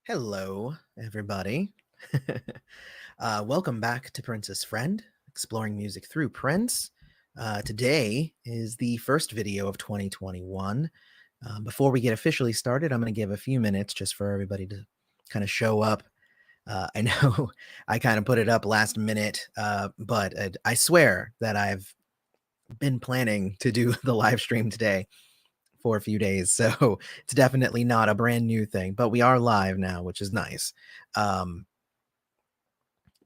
Hello, everybody. Welcome back to Prince's Friend, exploring music through Prince. Today is the first video of 2021. Before we get officially started, I'm going to give a few minutes just for everybody to kind of show up. I know I kind of put it up last minute, but I swear that I've been planning to do the live stream today for a few days. So it's definitely not a brand new thing, but we are live now, which is nice. Um,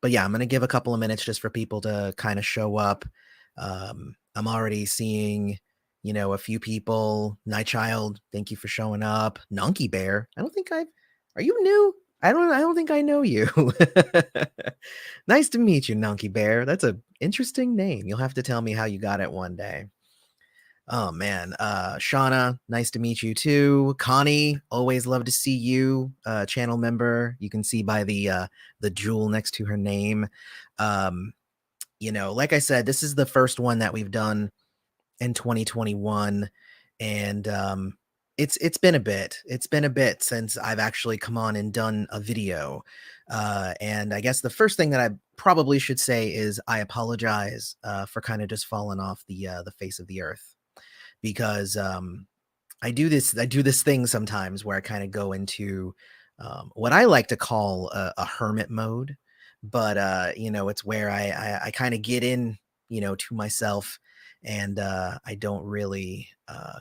but yeah, I'm going to give a couple of minutes just for people to kind of show up. I'm already seeing, a few people. Night Child, thank you for showing up. Nunky Bear, are you new? I don't think I know you. Nice to meet you, Nunky Bear. That's a interesting name. You'll have to tell me how you got it one day. Oh man, Shauna, nice to meet you too. Connie, always love to see you. Channel member, you can see by the jewel next to her name. Um, like I said, this is the first one that we've done in 2021, and it's been a bit. It's been a bit since I've actually come on and done a video. And I guess the first thing that I probably should say is I apologize for kind of just falling off the face of the earth because I do this thing sometimes where I kind of go into what I like to call a hermit mode, but it's where I kind of get in, to myself, and I don't really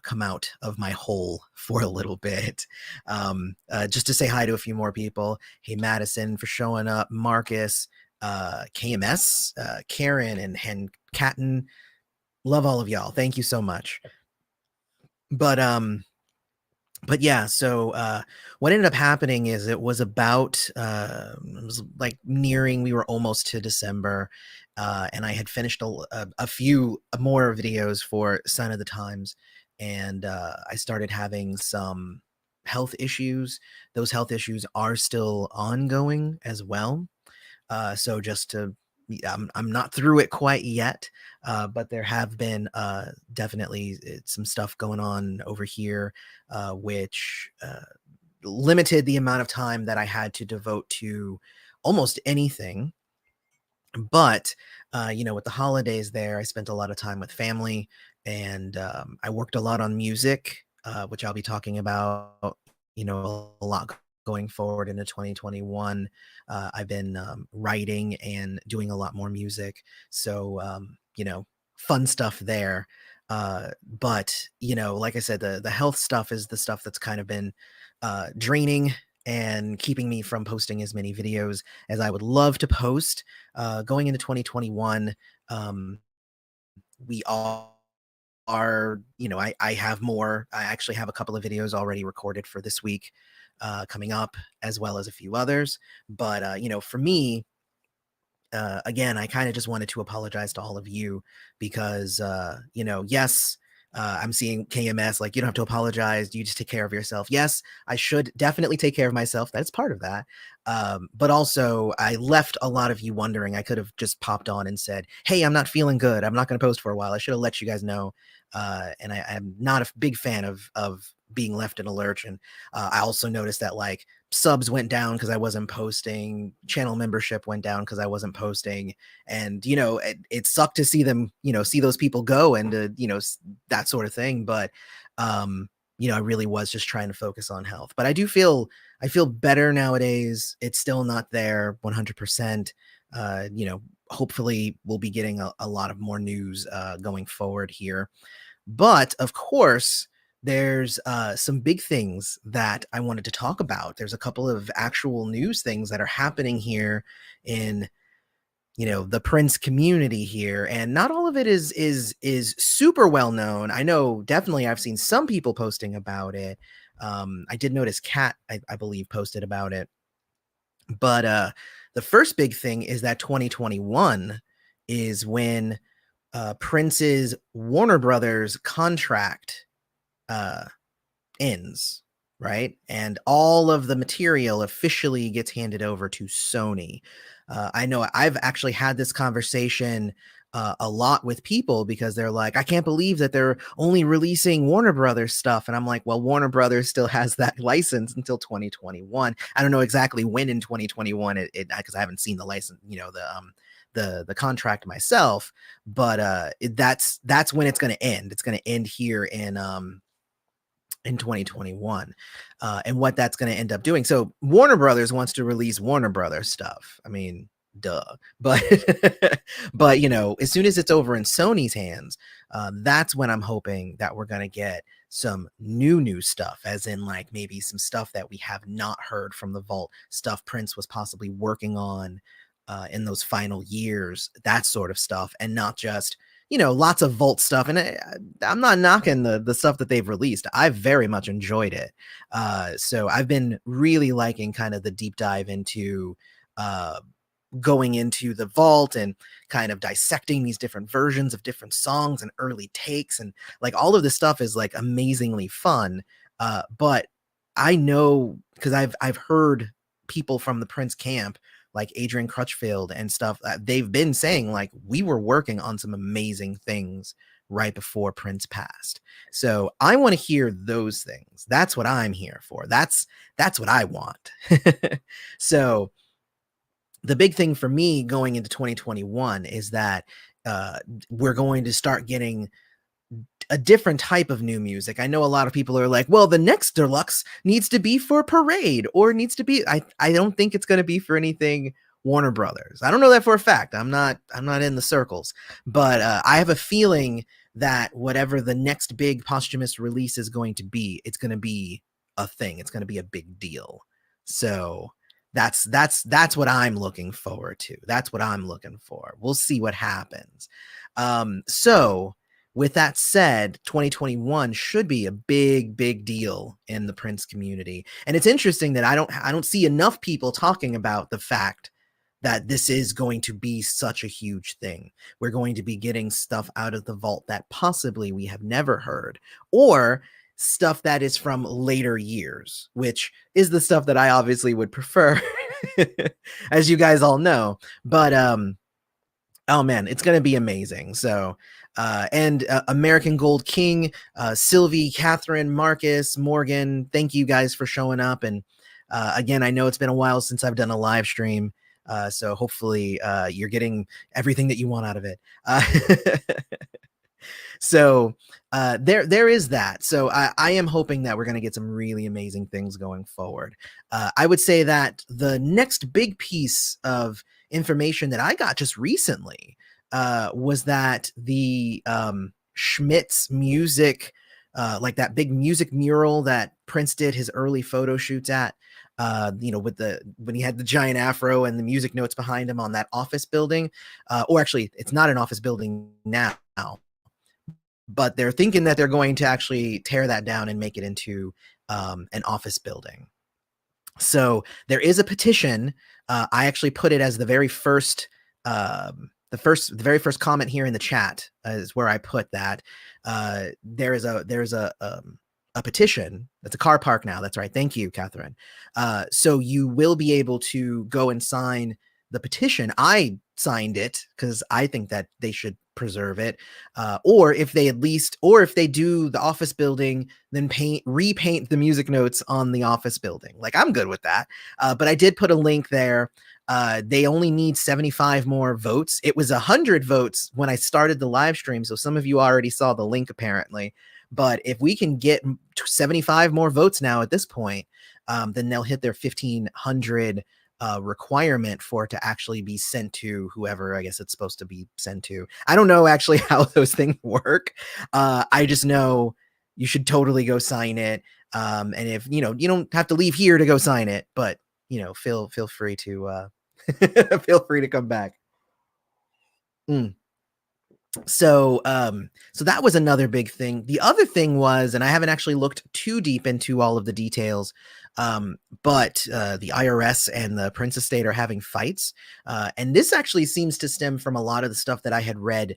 come out of my hole for a little bit. Just to say hi to a few more people. Hey, Madison for showing up. Marcus, KMS, Karen, and Catton. Love all of y'all. Thank you so much. But yeah, so what ended up happening is it was about it was like nearing, we were almost to December, and I had finished a few more videos for Sign of the Times, and I started having some health issues. Those health issues are still ongoing as well. So just to, I'm not through it quite yet, but there have been definitely some stuff going on over here, which limited the amount of time that I had to devote to almost anything. But with the holidays there, I spent a lot of time with family, and I worked a lot on music, which I'll be talking about, a lot going forward into 2021. I've been writing and doing a lot more music, so fun stuff there. But like I said, the health stuff is the stuff that's kind of been draining and keeping me from posting as many videos as I would love to post. Going into 2021, we all are, I have more. I actually have a couple of videos already recorded for this week coming up, as well as a few others. But, for me, again, I kind of just wanted to apologize to all of you because, yes, I'm seeing KMS like, you don't have to apologize. You just take care of yourself. Yes, I should definitely take care of myself. That's part of that. But also, I left a lot of you wondering. I could have just popped on and said, hey, I'm not feeling good. I'm not going to post for a while. I should have let you guys know. And I'm not a big fan of being left in a lurch. And I also noticed that like subs went down because I wasn't posting, channel membership went down because I wasn't posting, and it sucked to see them, see those people go, and that sort of thing. But I really was just trying to focus on health. But I feel better nowadays. It's still not there 100%. Hopefully we'll be getting a lot of more news going forward here. But of course, there's some big things that I wanted to talk about. There's a couple of actual news things that are happening here in the Prince community here, and not all of it is super well known. I know definitely I've seen some people posting about it. I did notice Kat, I believe, posted about it. But the first big thing is that 2021 is when Prince's Warner Brothers contract ends, right? And all of the material officially gets handed over to Sony. I know I've actually had this conversation a lot with people because they're like, I can't believe that they're only releasing Warner Brothers stuff. And I'm like, well, Warner Brothers still has that license until 2021. I don't know exactly when in 2021 it because I haven't seen the license, the contract myself, but that's when it's going to end. It's going to end here in 2021, and what that's going to end up doing. So Warner Brothers wants to release Warner Brothers stuff. I mean, duh. But but as soon as it's over in Sony's hands, that's when I'm hoping that we're going to get some new stuff, as in like maybe some stuff that we have not heard from the vault, stuff Prince was possibly working on in those final years, that sort of stuff, and not just lots of vault stuff. And I'm not knocking the stuff that they've released. I've very much enjoyed it. So I've been really liking kind of the deep dive into going into the vault and kind of dissecting these different versions of different songs and early takes, and like all of this stuff is like amazingly fun. But I know, because I've heard people from the Prince camp, like Adrian Crutchfield and stuff, they've been saying like, we were working on some amazing things right before Prince passed. So I want to hear those things. That's what I'm here for. That's what I want. So the big thing for me going into 2021 is that we're going to start getting a different type of new music. I know a lot of people are like, well, the next deluxe needs to be for Parade, or needs to be, I don't think it's going to be for anything Warner Brothers. I don't know that for a fact. I'm not in the circles, but I have a feeling that whatever the next big posthumous release is going to be, it's going to be a thing. It's going to be a big deal. So that's what I'm looking forward to. That's what I'm looking for. We'll see what happens. So with that said, 2021 should be a big deal in the Prince community. And it's interesting that I don't see enough people talking about the fact that this is going to be such a huge thing. We're going to be getting stuff out of the vault that possibly we have never heard, or stuff that is from later years, which is the stuff that I obviously would prefer, as you guys all know. But oh man, it's going to be amazing. So and American Gold King, Sylvie, Catherine, Marcus, Morgan, thank you guys for showing up. And again, I know it's been a while since I've done a live stream, so hopefully you're getting everything that you want out of it. So there is that. So I am hoping that we're going to get some really amazing things going forward. I would say that the next big piece of information that I got just recently was that the Schmidt's music, like that big music mural that Prince did his early photo shoots at, with when he had the giant afro and the music notes behind him on that office building, or actually it's not an office building now, but they're thinking that they're going to actually tear that down and make it into an office building. So there is a petition. I actually put it as the very first comment here in the chat is where I put that. There's a petition. That's a car park now. That's right. Thank you, Catherine. So you will be able to go and sign the petition. I signed it because I think that they should preserve it, or if they do the office building, then repaint the music notes on the office building. Like, I'm good with that. But I did put a link there. They only need 75 more votes. It was 100 votes when I started the live stream, so some of you already saw the link apparently. But if we can get 75 more votes now at this point, then they'll hit their 1,500 requirement for it to actually be sent to whoever I guess it's supposed to be sent to. I don't know actually how those things work. I just know you should totally go sign it. And if you don't have to leave here to go sign it, but feel free to feel free to come back. So that was another big thing. The other thing was, and I haven't actually looked too deep into all of the details, but the IRS and the Prince estate are having fights. And this actually seems to stem from a lot of the stuff that I had read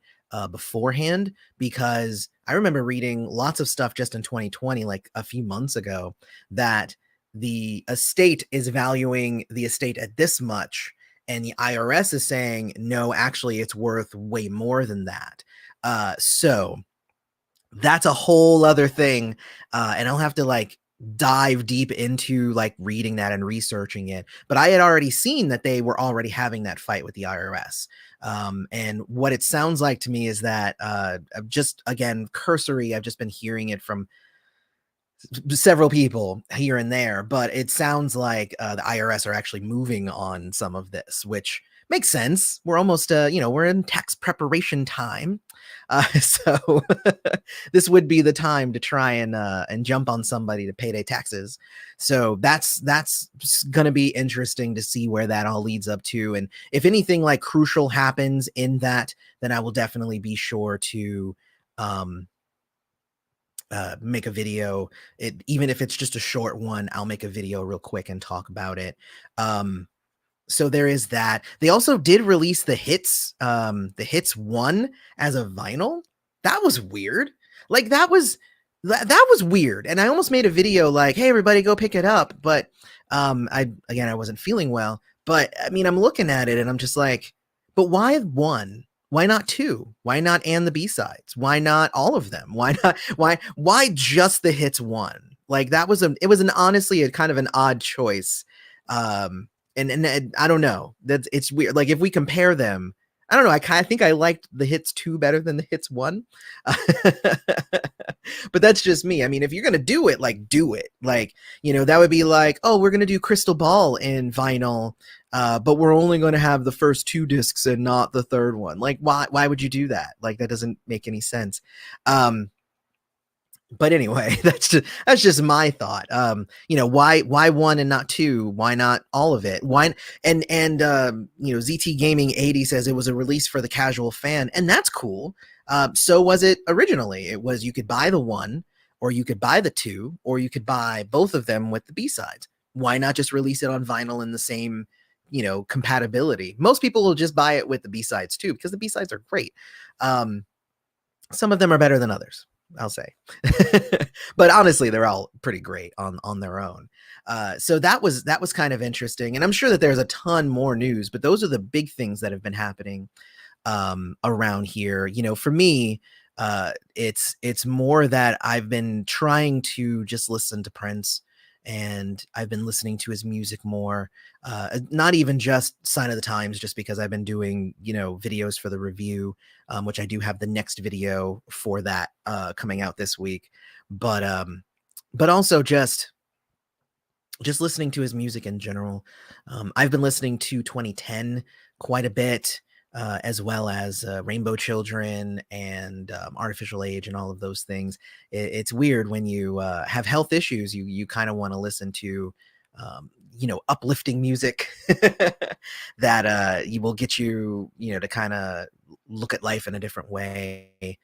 beforehand, because I remember reading lots of stuff just in 2020, like a few months ago, that the estate is valuing the estate at this much, and the IRS is saying, no, actually, it's worth way more than that. So that's a whole other thing, and I'll have to like dive deep into like reading that and researching it. But I had already seen that they were already having that fight with the IRS. And what it sounds like to me is that just again cursory, I've just been hearing it from several people here and there, but it sounds like the IRS are actually moving on some of this, which makes sense. We're almost, we're in tax preparation time, so this would be the time to try and jump on somebody to pay their taxes. So that's going to be interesting to see where that all leads up to, and if anything like crucial happens in that, then I will definitely be sure to. Make a video. Even if it's just a short one, I'll make a video real quick and talk about it. So there is that. They also did release the hits 1 as a vinyl. That was weird. Like that was weird. And I almost made a video like, hey everybody, go pick it up. But I wasn't feeling well. But I mean, I'm looking at it and I'm just like, but why 1? Why not 2? Why not and the B-sides? Why not all of them? Why not? Why just the hits 1? Like that was honestly a kind of an odd choice. And I don't know. It's weird. Like if we compare them, I don't know. I think I liked the hits 2 better than the hits 1. But that's just me. I mean, if you're gonna do it, like do it. Like, that would be like, oh, we're gonna do Crystal Ball in vinyl, but we're only going to have the first 2 discs and not the third one. Like, why would you do that? Like, that doesn't make any sense. But anyway, that's just my thought. Why 1 and not 2? Why not all of it? Why? And ZT Gaming 80 says it was a release for the casual fan, and that's cool. So was it originally. It was, you could buy the 1, or you could buy the 2, or you could buy both of them with the B-sides. Why not just release it on vinyl in the same, compatibility? Most people will just buy it with the B-sides too, because the B-sides are great. Some of them are better than others, I'll say. But honestly, they're all pretty great on their own. So that was kind of interesting. And I'm sure that there's a ton more news, but those are the big things that have been happening around here. For me, it's more that I've been trying to just listen to Prince, and I've been listening to his music more. Not even just Sign of the Times, just because I've been doing, videos for the review, which I do have the next video for that coming out this week. But also just listening to his music in general. I've been listening to 2010 quite a bit, as well as Rainbow Children and Artificial Age and all of those things. It's weird when you have health issues, you kind of want to listen to uplifting music that you will get you to kind of look at life in a different way.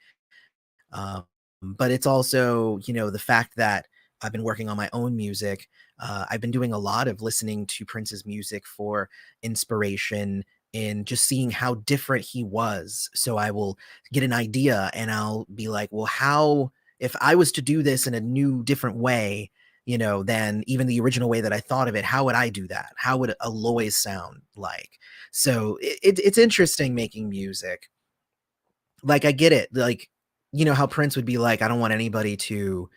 But it's also, the fact that I've been working on my own music. I've been doing a lot of listening to Prince's music for inspiration in just seeing how different he was. So I will get an idea and I'll be like, well, how, if I was to do this in a new, different way, than even the original way that I thought of it, how would I do that? How would Aloys sound like? So it's interesting making music. Like, I get it. Like, how Prince would be like, I don't want anybody to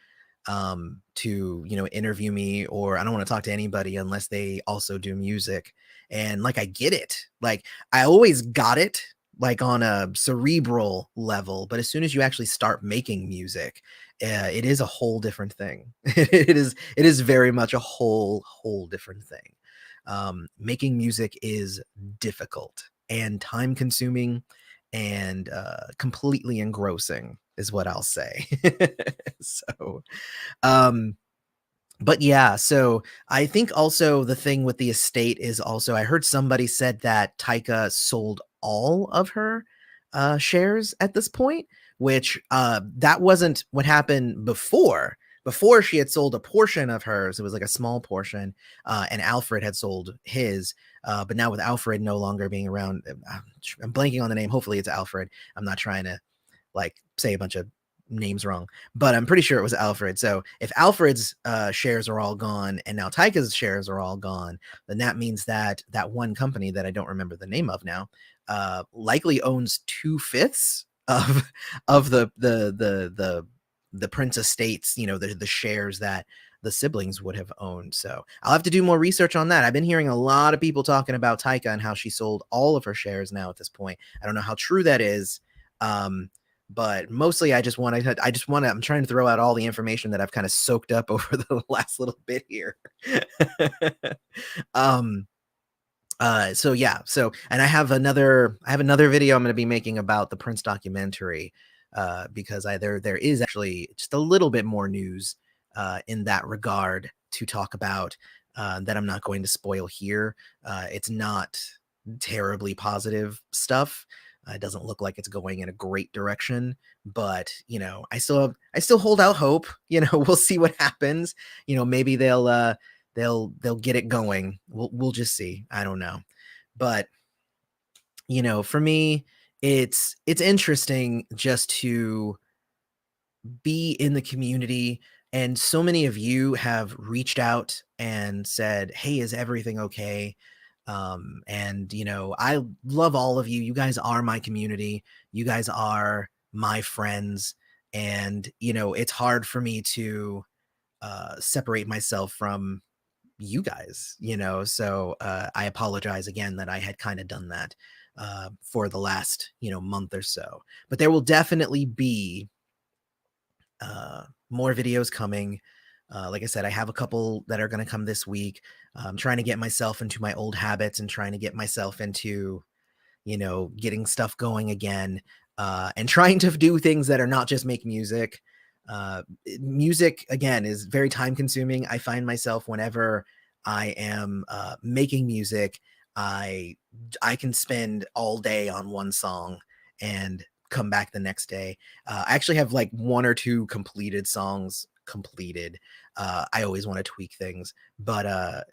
interview me, or I don't want to talk to anybody unless they also do music. And like, I get it. Like, I always got it, like on a cerebral level, but as soon as you actually start making music, it is a whole different thing. It is very much a whole different thing. Making music is difficult and time consuming and completely engrossing is what I'll say. So but yeah, so I think also the thing with the estate is also, I heard somebody said that Taika sold all of her shares at this point, which that wasn't what happened before. Before, she had sold a portion of hers. It was like a small portion, and Alfred had sold his. But now with Alfred no longer being around, I'm blanking on the name. Hopefully it's Alfred. I'm not trying to like say a bunch of names wrong, but I'm pretty sure it was Alfred. So if Alfred's shares are all gone and now Taika's shares are all gone, then that means that that one company that I don't remember the name of now likely owns 2/5 of the Prince estates, the shares that the siblings would have owned. So I'll have to do more research on that. I've been hearing a lot of people talking about Taika and how she sold all of her shares now at this point. I don't know how true that is. But mostly I'm trying to throw out all the information that I've kind of soaked up over the last little bit here. um so yeah, and I have another video I'm going to be making about the Prince documentary, because there is actually just a little bit more news in that regard to talk about, that I'm not going to spoil here. It's not terribly positive stuff. It doesn't look like it's going in a great direction, but I still hold out hope. We'll see what happens. Maybe they'll get it going. We'll just see. I don't know. But for me, it's interesting just to be in the community, and so many of you have reached out and said, "Hey, is everything okay?" And I love all of you. You guys are my community. You guys are my friends, and it's hard for me to separate myself from you guys, so I apologize again that I had kind of done that for the last month or so, but there will definitely be more videos coming. Like I said, I have a couple that are going to come this week. I'm trying to get myself into my old habits and trying to get myself into getting stuff going again, and trying to do things that are not just make music. Music, again, is very time consuming. I find myself whenever I am making music, I can spend all day on one song and come back the next day. I actually have like one or two completed songs completed. I always want to tweak things, but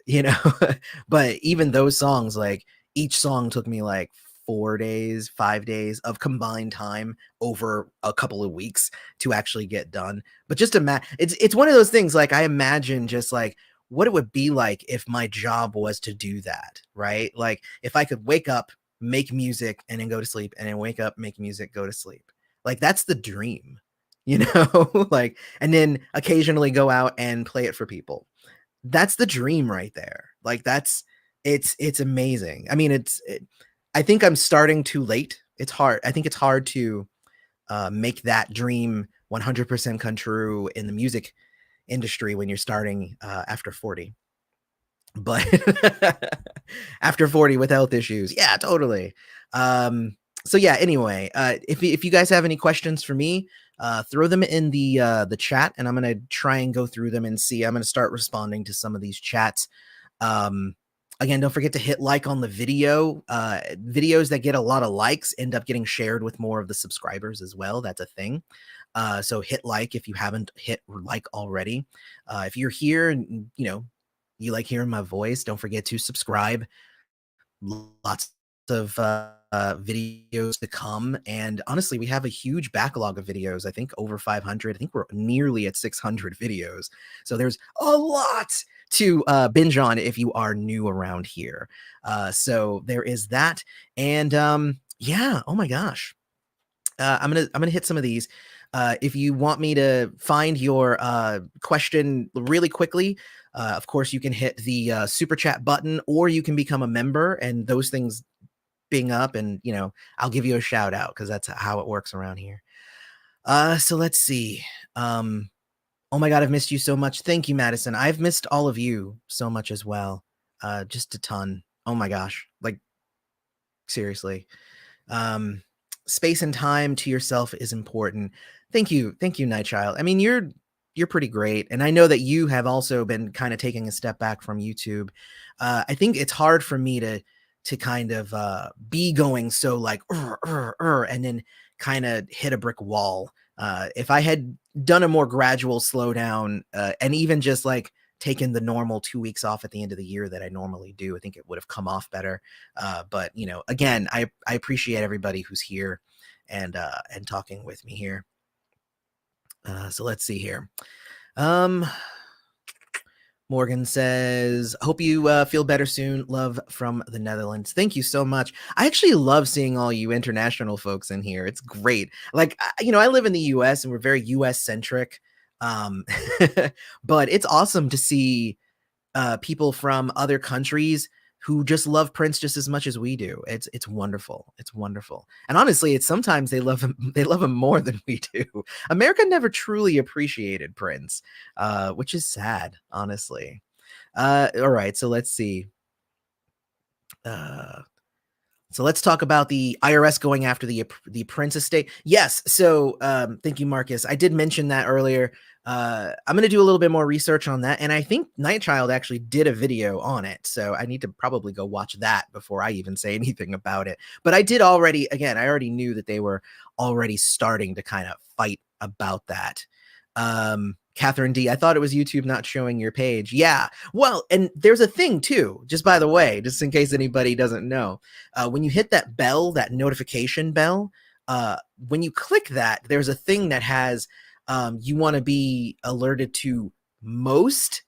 but even those songs, like each song took me like 4 days, 5 days of combined time over a couple of weeks to actually get done. But just it's one of those things, like I imagine just like what it would be like if my job was to do that, right? Like if I could wake up, make music, and then go to sleep, and then wake up, make music, go to sleep. Like that's the dream, like, and then occasionally go out and play it for people. That's the dream right there. Like it's amazing. I mean, I think I'm starting too late. It's hard. I think it's hard to make that dream 100% come true in the music industry when you're starting after 40. But after 40 with health issues, yeah, totally. So yeah, anyway, if you guys have any questions for me, throw them in the chat, and I'm gonna try and go through them and see. I'm gonna start responding to some of these chats. Again, don't forget to hit like on the video. Videos that get a lot of likes end up getting shared with more of the subscribers as well. That's a thing. So hit like if you haven't hit like already. If you're here and you like hearing my voice, don't forget to subscribe. Lots of videos to come, and honestly, we have a huge backlog of videos. I think over 500. I think we're nearly at 600 videos, so there's a lot to binge on if you are new around here. So there is that, and yeah, oh my gosh, I'm gonna hit some of these. If you want me to find your question really quickly, of course, you can hit the super chat button, or you can become a member, and those things bing up, and I'll give you a shout out because that's how it works around here. So let's see. Oh my God, I've missed you so much. Thank you, Madison. I've missed all of you so much as well. Just a ton. Oh my gosh, like seriously. Space and time to yourself is important. Thank you, Night Child. I mean, you're pretty great, and I know that you have also been kind of taking a step back from YouTube. I think it's hard for me to kind of be going so like and then kind of hit a brick wall. If I had done a more gradual slowdown, and even just like taken the normal 2 weeks off at the end of the year that I normally do, I think it would have come off better. But again, I appreciate everybody who's here and talking with me here. So let's see here. Morgan says, hope you feel better soon. Love from the Netherlands. Thank you so much. I actually love seeing all you international folks in here. It's great. Like, I live in the US and we're very US centric. But it's awesome to see people from other countries who just love Prince just as much as we do. It's wonderful. It's wonderful. And honestly, it's sometimes they love him more than we do. America never truly appreciated Prince, which is sad, honestly. All right, so let's see. So let's talk about the IRS going after the Prince estate. Yes. So thank you, Marcus. I did mention that earlier. I'm going to do a little bit more research on that. And I think Nightchild actually did a video on it. So I need to probably go watch that before I even say anything about it. But I did already, again, I already knew that they were already starting to kind of fight about that. Catherine D, I thought it was YouTube not showing your page. Yeah. Well, and there's a thing too, just by the way, just in case anybody doesn't know, when you hit that bell, that notification bell, when you click that, there's a thing that has, you want to be alerted to most,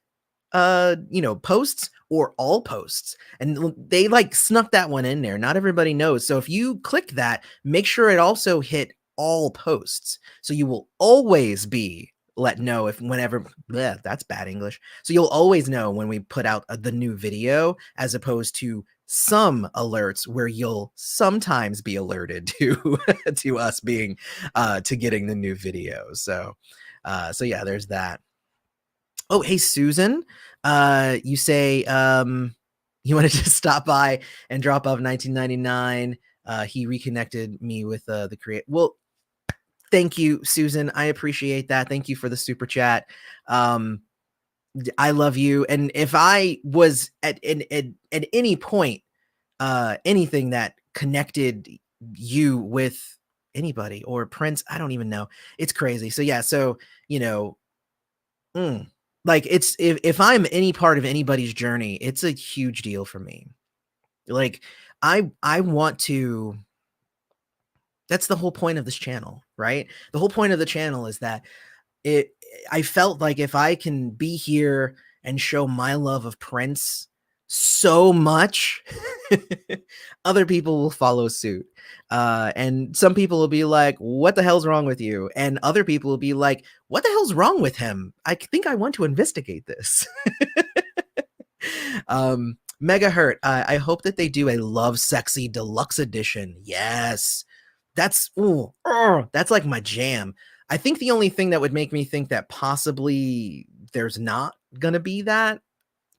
posts or all posts. And they like snuck that one in there. Not everybody knows. So if you click that, make sure it also hit all posts. So you will always be let know if whenever that's bad English. So you'll always know when we put out the new video, as opposed to some alerts where you'll sometimes be alerted to to us being to getting the new video. So yeah, there's that. Oh, hey Susan, you say you wanted to stop by and drop off 1999. He reconnected me with the create. Well, thank you, Susan. I appreciate that. Thank you for the super chat. I love you. And if I was at any point, anything that connected you with anybody or Prince, I don't even know. It's crazy. So yeah, so like it's if I'm any part of anybody's journey, it's a huge deal for me. Like I want to. That's the whole point of this channel, right? The whole point of the channel is that I felt like if I can be here and show my love of Prince so much, other people will follow suit. And some people will be like, what the hell's wrong with you? And other people will be like, what the hell's wrong with him? I think I want to investigate this. Megahertz, I hope that they do a Love Sexy Deluxe Edition. Yes. That's that's like my jam. I think the only thing that would make me think that possibly there's not gonna be that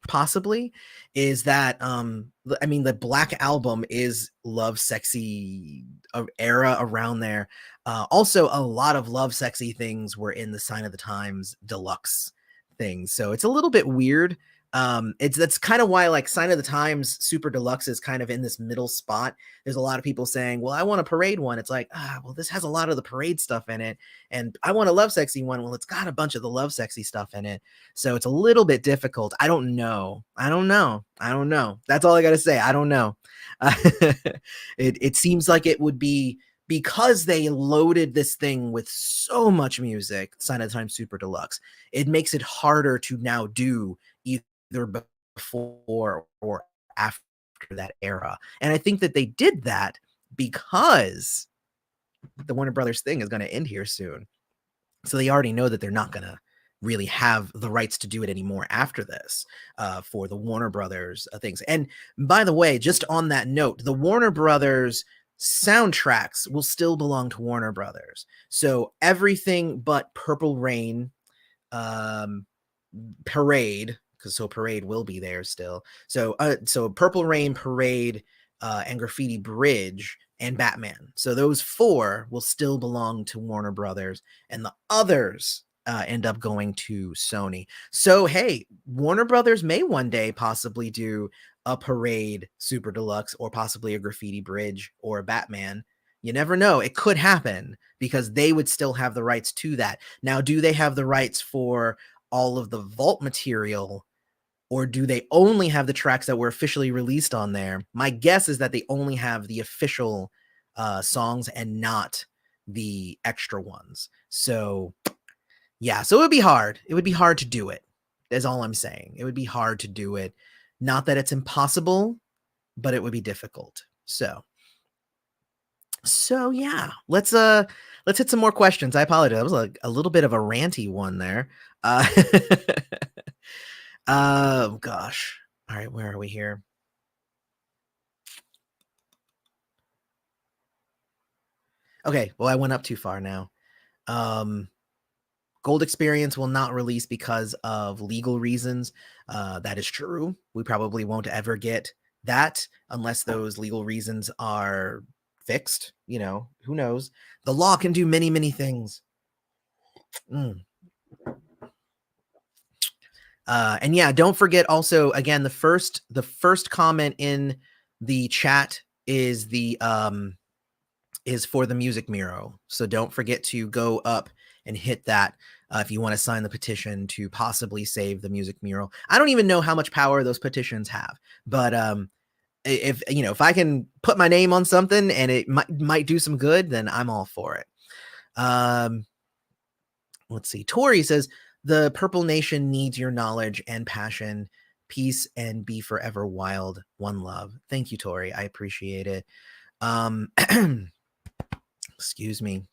possibly is that I mean the Black Album is Love Sexy era around there. Also a lot of Love Sexy things were in the Sign of the Times deluxe things, so it's a little bit weird. That's kind of why like Sign of the Times Super Deluxe is kind of in this middle spot. There's a lot of people saying, well, I want a Parade one. It's like, well, this has a lot of the Parade stuff in it, and I want a Love Sexy one. Well, it's got a bunch of the Love Sexy stuff in it, so it's a little bit difficult. I don't know. That's all I gotta say. I don't know. It seems like it would be, because they loaded this thing with so much music, Sign of the Times Super Deluxe, it makes it harder to now do either before or after that era. And I think that they did that because the Warner Brothers thing is going to end here soon. So they already know that they're not going to really have the rights to do it anymore after this for the Warner Brothers things. And by the way, just on that note, the Warner Brothers soundtracks will still belong to Warner Brothers. So everything but Purple Rain, Parade, so Parade will be there still. So Purple Rain, Parade, and Graffiti Bridge and Batman. So those four will still belong to Warner Brothers, and the others end up going to Sony. So hey, Warner Brothers may one day possibly do a Parade Super Deluxe, or possibly a Graffiti Bridge or a Batman. You never know. It could happen because they would still have the rights to that. Now, do they have the rights for all of the vault material, or do they only have the tracks that were officially released on there? My guess is that they only have the official songs and not the extra ones. So Yeah, so it would be hard. It would be hard to do it. Is all I'm saying. It would be hard to do it. Not that it's impossible, but it would be difficult. So yeah, let's hit some more questions. I apologize. That was like a little bit of a ranty one there. Uh, gosh. All right, where are we here? Okay, well, I went up too far now. Gold Experience will not release because of legal reasons. That is true. We probably won't ever get that unless those legal reasons are fixed. You know, who knows? The law can do many, many things. Mm. And yeah, don't forget also again the first comment in the chat is the is for the music mural. So don't forget to go up and hit that if you want to sign the petition to possibly save the music mural. I don't even know how much power those petitions have, but if you know if I can put my name on something and it might do some good, then I'm all for it. Let's see. Tori says the Purple Nation needs your knowledge and passion. Peace and be forever wild. One love. Thank you, Tori. I appreciate it. Excuse me.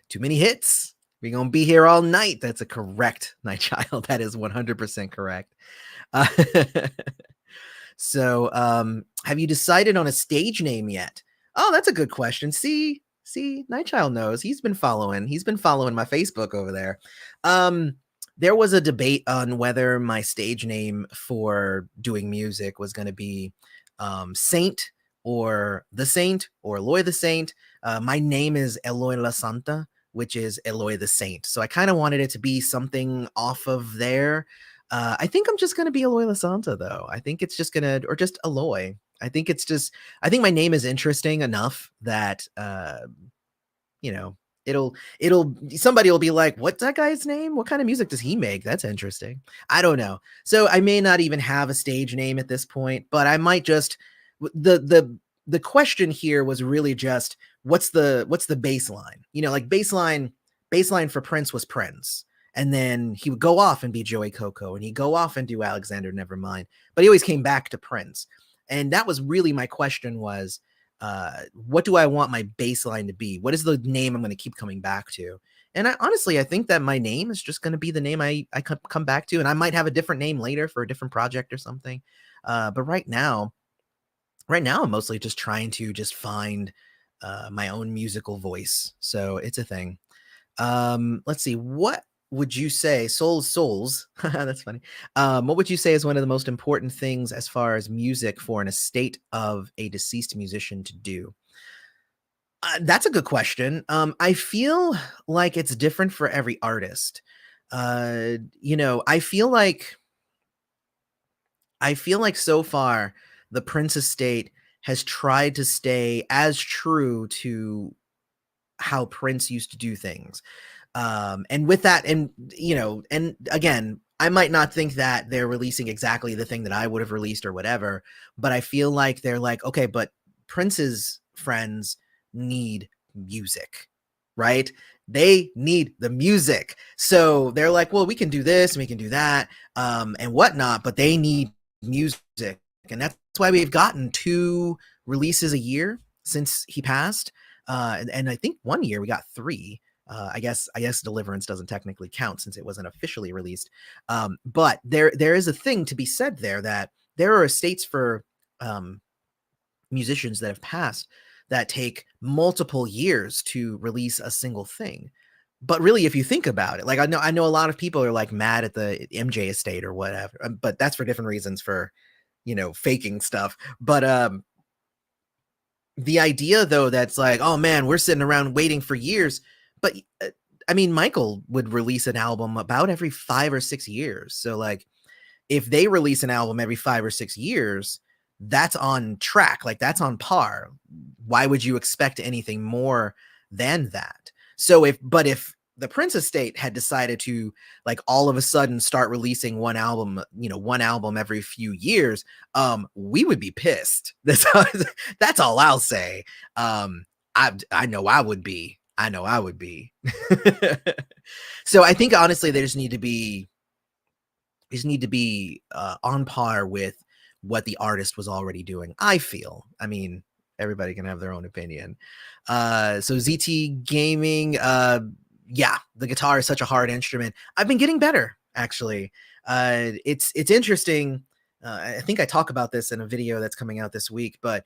Too many hits. We're going to be here all night. That's a correct, Night Child. That is 100% correct. So, have you decided on a stage name yet? Oh, that's a good question. See, Night Child knows. He's been following my Facebook over there. There was a debate on whether my stage name for doing music was going to be Saint or The Saint or Eloy the Saint. My name is Eloy La Santa, which is Eloy the Saint. So I kind of wanted it to be something off of there. I think I'm just going to be Eloy La Santa, though. I think it's just going to, or just Eloy. I think my name is interesting enough that, you know, somebody will be like, what's that guy's name? What kind of music does he make? That's interesting. I don't know. So I may not even have a stage name at this point, but I might just, the question here was really just what's the baseline? You know, like baseline for Prince was Prince. And then he would go off and be Joey Coco, and he'd go off and do Alexander Nevermind. But he always came back to Prince. And that was really my question was, what do I want my baseline to be? What is the name I'm going to keep coming back to? And I think that my name is just going to be the name I come back to. And I might have a different name later for a different project or something. But right now, I'm mostly just trying to just find my own musical voice. So it's a thing. Let's see. What would you say, souls? That's funny. What would you say is one of the most important things as far as music for an estate of a deceased musician to do? That's a good question. I feel like it's different for every artist. You know, I feel like so far the Prince estate has tried to stay as true to how Prince used to do things. And with that, and you know, and again, I might not think that they're releasing exactly the thing that I would have released or whatever, but I feel like they're like, okay, but Prince's friends need music, right? They need the music. So they're like, well, we can do this and we can do that, and whatnot, but they need music. And that's why we've gotten 2 releases a year since he passed. And I think 1 year we got 3. I guess Deliverance doesn't technically count since it wasn't officially released. But there is a thing to be said there that there are estates for musicians that have passed that take multiple years to release a single thing. But really, if you think about it, like I know a lot of people are like mad at the MJ estate or whatever, but that's for different reasons for, you know, faking stuff. But the idea though that's like, oh man, we're sitting around waiting for years. But I mean, Michael would release an album about every 5 or 6 years. So like if they release an album every 5 or 6 years, that's on track. Like that's on par. Why would you expect anything more than that? So if the Prince estate had decided to like all of a sudden start releasing one album every few years, we would be pissed. That's all I'll say. I know I would be. I know I would be. So I think honestly they just need to be on par with what the artist was already doing. I feel. I mean, everybody can have their own opinion. So ZT Gaming, yeah, the guitar is such a hard instrument. I've been getting better actually. It's interesting. I think I talk about this in a video that's coming out this week, but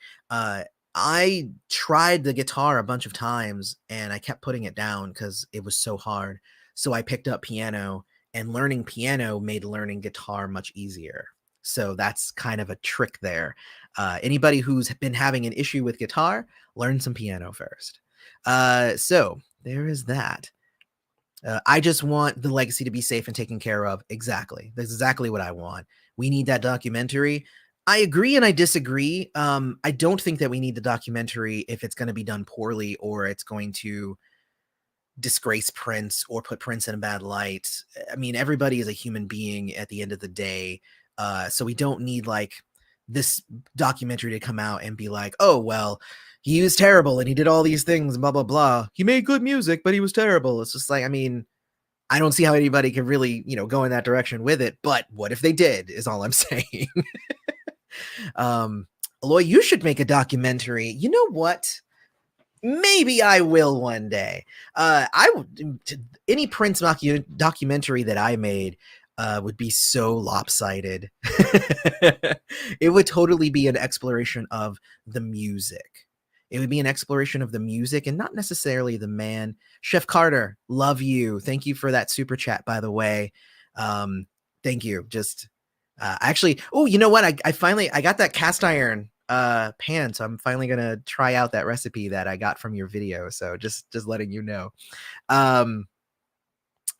I tried the guitar a bunch of times and I kept putting it down because it was so hard. So I picked up piano, and learning piano made learning guitar much easier. So that's kind of a trick there. Anybody who's been having an issue with guitar, learn some piano first. So there is that. I just want the legacy to be safe and taken care of. Exactly. That's exactly what I want. We need that documentary. I agree and I disagree. I don't think that we need the documentary if it's going to be done poorly or it's going to disgrace Prince or put Prince in a bad light. I mean, everybody is a human being at the end of the day. So we don't need like this documentary to come out and be like, oh, well, he was terrible and he did all these things, blah, blah, blah. He made good music, but he was terrible. It's just like, I mean, I don't see how anybody can really, go in that direction with it. But what if they did is all I'm saying. Aloy, you should make a documentary. You know what? Maybe I will one day. Any Prince documentary that I made would be so lopsided. It would totally be an exploration of the music. It would be an exploration of the music and not necessarily the man. Chef Carter, love you. Thank you for that super chat, by the way. Thank you. Just actually, oh, you know what? I finally got that cast iron pan, so I'm finally gonna try out that recipe that I got from your video. So just letting you know. All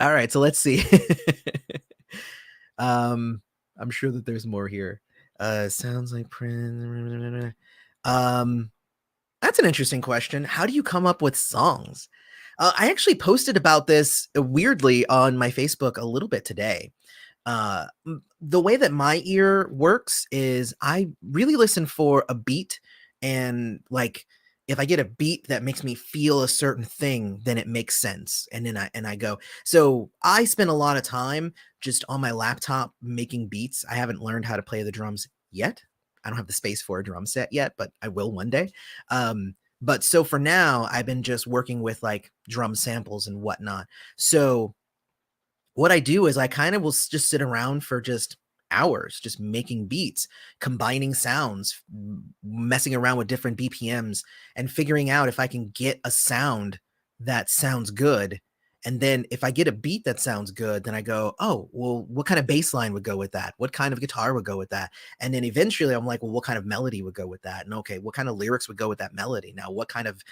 right, so let's see. I'm sure that there's more here. Sounds like Prince. That's an interesting question. How do you come up with songs? I actually posted about this weirdly on my Facebook a little bit today. The way that my ear works is I really listen for a beat, and like if I get a beat that makes me feel a certain thing, then it makes sense. And then I go. So I spend a lot of time just on my laptop making beats. I haven't learned how to play the drums yet. I don't have the space for a drum set yet, but I will one day. But so for now, I've been just working with like drum samples and whatnot. So what I do is I kind of will just sit around for just hours, just making beats, combining sounds, messing around with different BPMs, and figuring out if I can get a sound that sounds good. And then if I get a beat that sounds good, then I go, oh, well, what kind of bass line would go with that? What kind of guitar would go with that? And then eventually I'm like, well, what kind of melody would go with that? And okay, what kind of lyrics would go with that melody? Now, what kind of,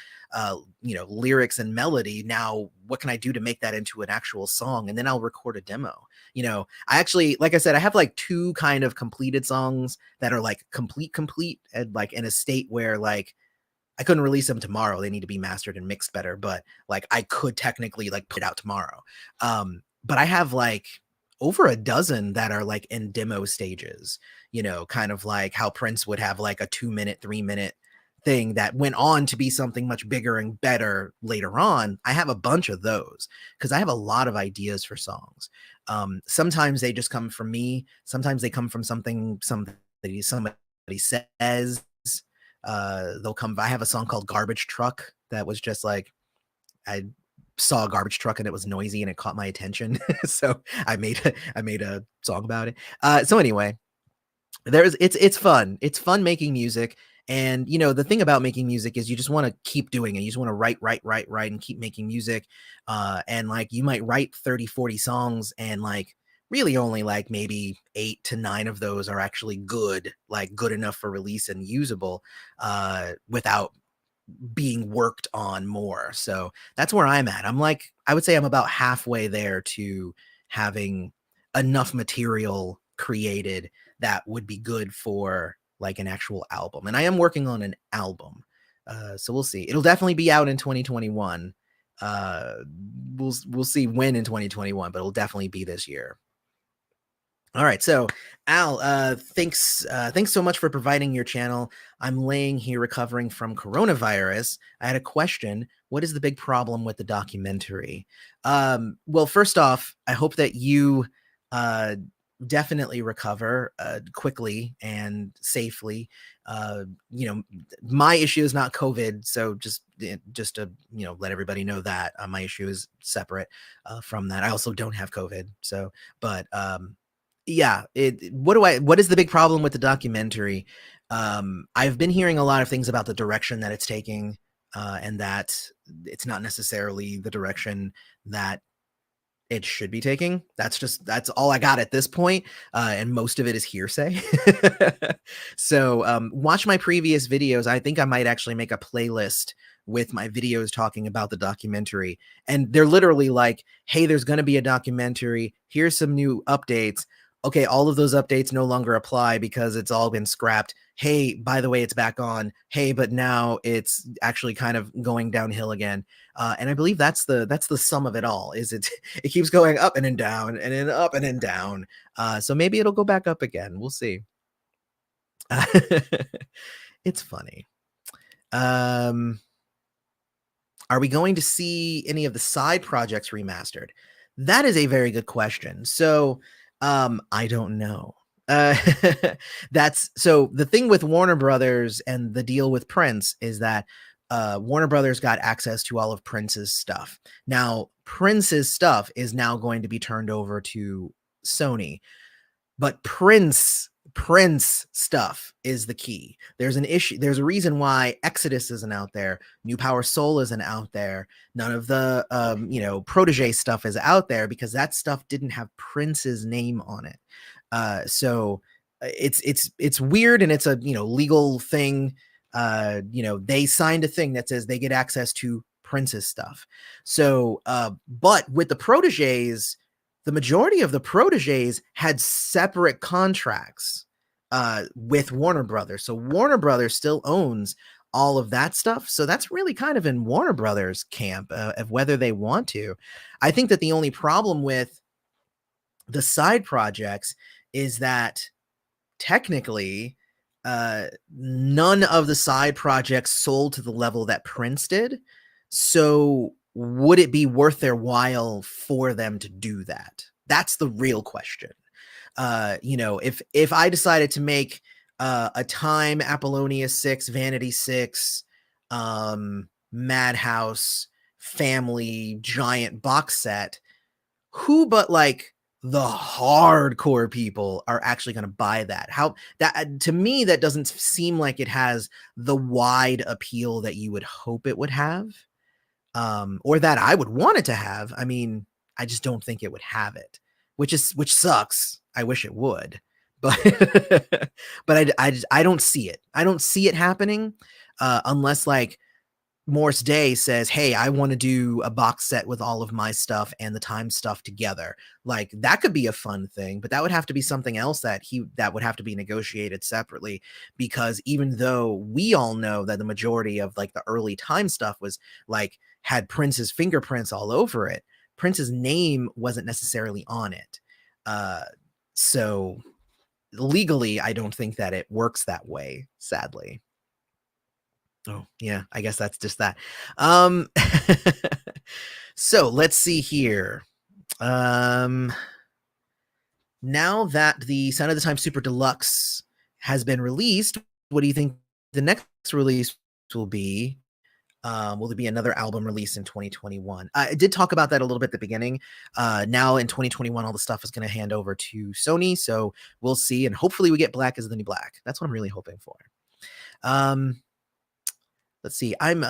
lyrics and melody? Now, what can I do to make that into an actual song? And then I'll record a demo. I actually, like I said, I have like 2 kind of completed songs that are like complete, and like in a state where like, I couldn't release them tomorrow. They need to be mastered and mixed better, but like I could technically like put it out tomorrow. But I have like over a dozen that are like in demo stages, kind of like how Prince would have like a 2-minute, 3-minute thing that went on to be something much bigger and better later on. I have a bunch of those because I have a lot of ideas for songs. Sometimes they just come from me. Sometimes they come from something somebody says. They'll come. I have a song called Garbage Truck that was just like, I saw a garbage truck and it was noisy and it caught my attention. So I made a song about it. So anyway, it's fun. It's fun making music. And the thing about making music is you just want to keep doing it. You just want to write and keep making music. And like you might write 30, 40 songs and like really only like maybe 8 to 9 of those are actually good, like good enough for release and usable, without being worked on more. So that's where I'm at. I would say I'm about halfway there to having enough material created that would be good for like an actual album. And I am working on an album. So we'll see. It'll definitely be out in 2021. We'll see when in 2021, but it'll definitely be this year. All right, so Al, thanks so much for providing your channel. I'm laying here recovering from coronavirus. I had a question. What is the big problem with the documentary? Well, first off, I hope that you uh, definitely recover quickly and safely. You know, my issue is not COVID, so just to let everybody know that my issue is separate from that. I also don't have COVID, so but yeah, what is the big problem with the documentary? I've been hearing a lot of things about the direction that it's taking, and that it's not necessarily the direction that it should be taking. That's all I got at this point, and most of it is hearsay. So watch my previous videos. I think I might actually make a playlist with my videos talking about the documentary, and they're literally like, hey, there's going to be a documentary, here's some new updates. Okay, all of those updates no longer apply because it's all been scrapped. Hey, by the way, it's back on. Hey, but now it's actually kind of going downhill again. And I believe that's the sum of it all. Is it keeps going up and then down and then up and then down. So maybe it'll go back up again. We'll see. It's funny. Are we going to see any of the side projects remastered? That is a very good question. So I don't know. Uh, that's so the thing with Warner Brothers and the deal with Prince is that Warner Brothers got access to all of Prince's stuff. Now, Prince's stuff is now going to be turned over to Sony, but Prince stuff is the key. There's an issue. There's a reason why Exodus isn't out there. New Power Soul isn't out there. None of the Protege stuff is out there because that stuff didn't have Prince's name on it. So it's weird, and it's a legal thing. They signed a thing that says they get access to Prince's stuff. So but with the Proteges, the majority of the Proteges had separate contracts with Warner Brothers. So Warner Brothers still owns all of that stuff. So that's really kind of in Warner Brothers camp of whether they want to. I think that the only problem with the side projects is that technically none of the side projects sold to the level that Prince did. So would it be worth their while for them to do that? That's the real question. If I decided to make a Time, Apollonia 6, Vanity 6, Madhouse, Family, giant box set, who but like the hardcore people are actually going to buy that? How that to me, that doesn't seem like it has the wide appeal that you would hope it would have, or that I would want it to have. I mean, I just don't think it would have it, which sucks. I wish it would, but but I don't see it. I don't see it happening unless like Morse Day says, hey, I want to do a box set with all of my stuff and the Time stuff together. Like that could be a fun thing, but that would have to be something else that would have to be negotiated separately, because even though we all know that the majority of like the early Time stuff was like had Prince's fingerprints all over it, Prince's name wasn't necessarily on it. So legally, I don't think that it works that way, sadly. Oh, yeah, I guess that's just that. So let's see here. Now that the Sign of the Time Super Deluxe has been released, what do you think the next release will be? Will there be another album release in 2021? I did talk about that a little bit at the beginning. Now in 2021, all the stuff is going to hand over to Sony, so we'll see, and hopefully we get Black is the New Black. That's what I'm really hoping for. Let's see. I'm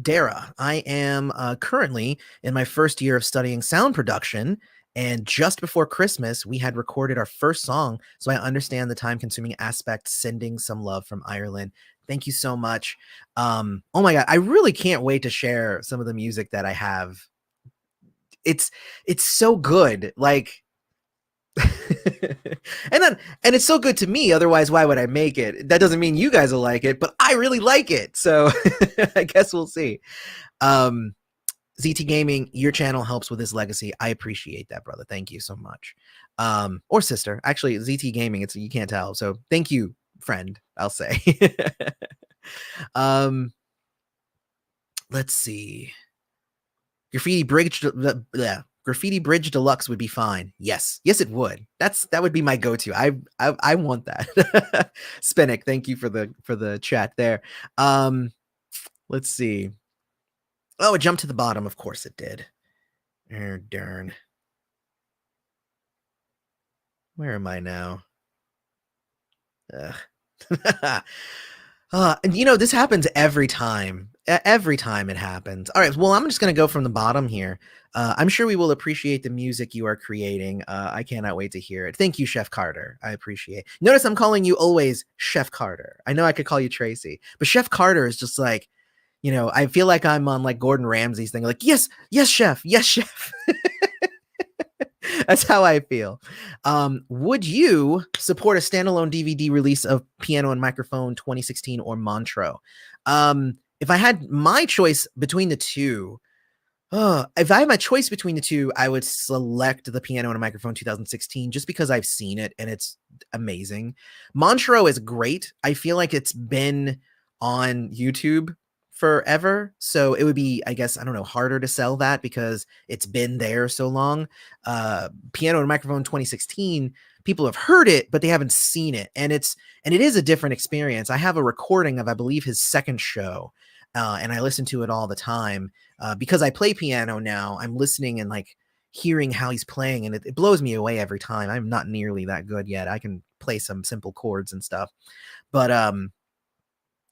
Dara. I am currently in my first year of studying sound production, and just before Christmas, we had recorded our first song, so I understand the time-consuming aspect. Sending some love from Ireland. Thank you so much. Oh my God, I really can't wait to share some of the music that I have. It's so good. Like, and it's so good to me. Otherwise, why would I make it? That doesn't mean you guys will like it, but I really like it. So I guess we'll see. ZT Gaming, your channel helps with this legacy. I appreciate that, brother. Thank you so much. Or sister. Actually, ZT Gaming, you can't tell. So thank you, friend, I'll say. Let's see. Graffiti Bridge, Graffiti Bridge Deluxe would be fine. Yes, it would. That would be my go-to. I want that. Spinnick, thank you for the chat there. Let's see. Oh, it jumped to the bottom. Of course it did. Darn. Where am I now? And this happens every time. Every time it happens. All right, well, I'm just going to go from the bottom here. I'm sure we will appreciate the music you are creating. I cannot wait to hear it. Thank you, Chef Carter. I appreciate it. Notice I'm calling you always Chef Carter. I know I could call you Tracy, but Chef Carter is just like, I feel like I'm on like Gordon Ramsay's thing. Like, yes, chef. Yes, chef. That's how I feel. Would you support a standalone DVD release of Piano and Microphone 2016 or Montreux? If I had my choice between the two, if I had my choice between the two, I would select the Piano and a Microphone 2016 just because I've seen it and it's amazing. Montreux is great. I feel like it's been on YouTube forever, so it would be, I guess, I don't know, harder to sell that because it's been there so long. Piano and Microphone 2016, people have heard it, but they haven't seen it, and it is a different experience. I have a recording of, I believe, his second show, and I listen to it all the time because I play piano now. I'm listening and like hearing how he's playing, and it blows me away every time. I'm not nearly that good yet. I can play some simple chords and stuff, but I've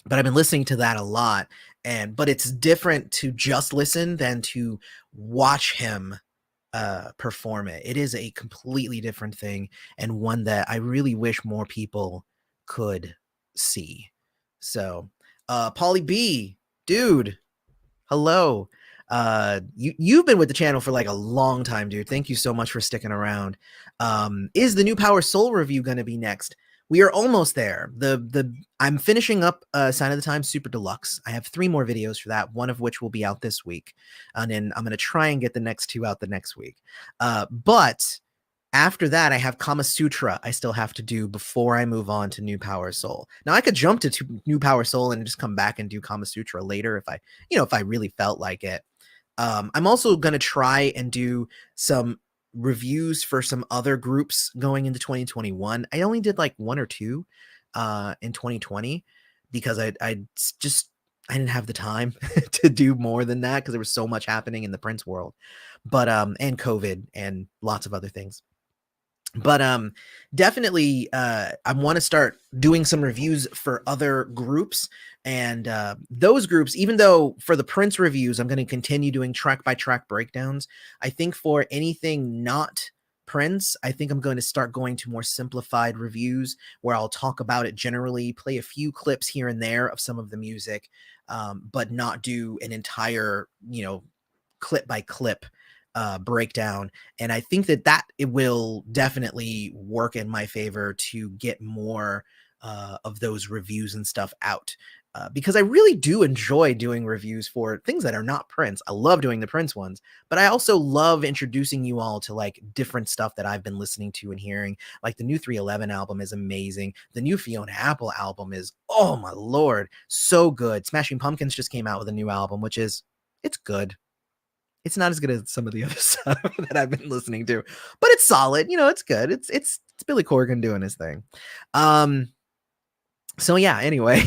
been listening to that a lot, but it's different to just listen than to watch him perform it. It is a completely different thing, and one that I really wish more people could see. So, Pauly B, dude, hello. You've been with the channel for like a long time, dude. Thank you so much for sticking around. Is the New Power Soul review going to be next? We are almost there. I'm finishing up Sign of the Times Super Deluxe. I have 3 more videos for that, one of which will be out this week. And then I'm going to try and get the next 2 out the next week. But after that, I have Kama Sutra I still have to do before I move on to New Power Soul. Now, I could jump to New Power Soul and just come back and do Kama Sutra later if I really felt like it. I'm also going to try and do some reviews for some other groups going into 2021. I only did like 1 or 2 in 2020 because I didn't have the time to do more than that because there was so much happening in the Prince world, but and COVID and lots of other things. But definitely I want to start doing some reviews for other groups, and those groups, even though for the Prince reviews I'm going to continue doing track by track breakdowns, I think for anything not Prince, I think I'm going to start going to more simplified reviews where I'll talk about it generally, play a few clips here and there of some of the music, but not do an entire clip by clip breakdown. And I think that it will definitely work in my favor to get more of those reviews and stuff out, because I really do enjoy doing reviews for things that are not Prince. I love doing the Prince ones, but I also love introducing you all to like different stuff that I've been listening to and hearing. Like the new 311 album is amazing. The new Fiona Apple album is, oh my Lord, so good. Smashing Pumpkins just came out with a new album, it's good. It's not as good as some of the other stuff that I've been listening to, but it's solid. It's good. It's Billy Corgan doing his thing. So yeah, anyway.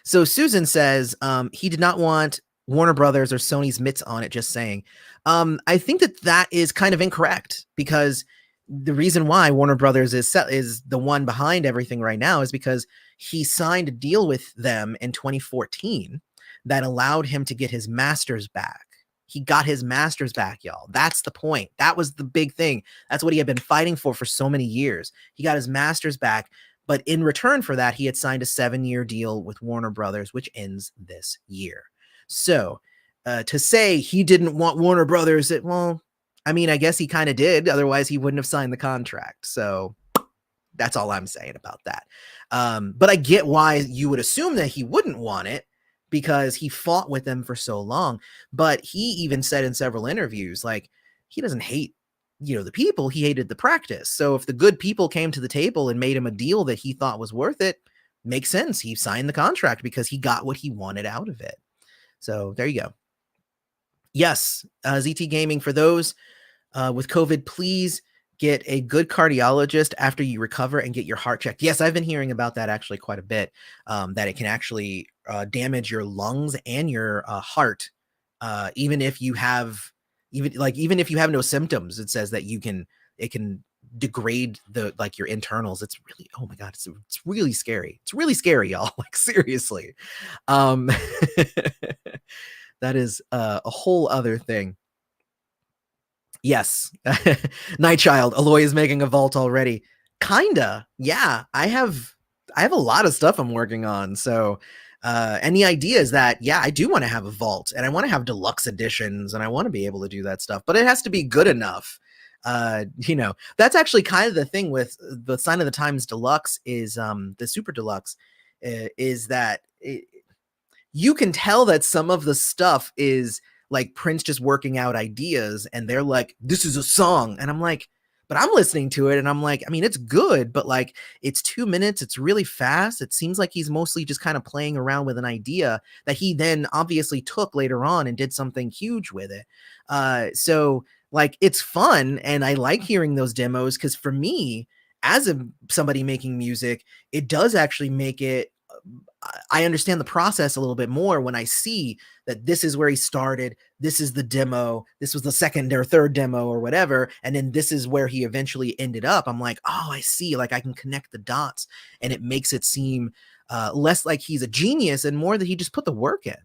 So Susan says he did not want Warner Brothers or Sony's mitts on it, just saying. I think that is kind of incorrect, because the reason why Warner Brothers is the one behind everything right now is because he signed a deal with them in 2014 that allowed him to get his masters back. He got his masters back, y'all. That's the point. That was the big thing. That's what he had been fighting for so many years. He got his masters back, but in return for that, he had signed a 7-year deal with Warner Brothers, which ends this year. So to say he didn't want Warner Brothers, I mean, I guess he kind of did. Otherwise, he wouldn't have signed the contract. So that's all I'm saying about that. But I get why you would assume that he wouldn't want it, because he fought with them for so long. But he even said in several interviews, like, he doesn't hate, the people, he hated the practice. So if the good people came to the table and made him a deal that he thought was worth it, makes sense. He signed the contract because he got what he wanted out of it. So there you go. Yes, ZT Gaming, for those with COVID, please get a good cardiologist after you recover and get your heart checked. Yes, I've been hearing about that actually quite a bit, that it can actually damage your lungs and your heart, even if you have even if you have no symptoms. It says that it can degrade your internals. It's really, oh my god, it's really scary. It's really scary, y'all. Like, seriously. Um, that is a whole other thing. Yes. Nightchild, Aloy is making a vault already. Kinda. Yeah. I have a lot of stuff I'm working on. So and the idea is that, yeah, I do want to have a vault, and I want to have deluxe editions, and I want to be able to do that stuff, but it has to be good enough. That's actually kind of the thing with the Sign of the Times Deluxe is the Super Deluxe, is that you can tell that some of the stuff is like Prince just working out ideas, and they're like, this is a song. And I'm like, but I'm listening to it and I'm like, I mean, it's good, but like, it's 2 minutes. It's really fast. It seems like he's mostly just kind of playing around with an idea that he then obviously took later on and did something huge with it. So like, it's fun. And I like hearing those demos, because for me, as somebody making music, it does actually make it, I understand the process a little bit more when I see that this is where he started. This is the demo. This was the second or third demo or whatever. And then this is where he eventually ended up. I'm like, oh, I see. Like, I can connect the dots, and it makes it seem less like he's a genius and more that he just put the work in.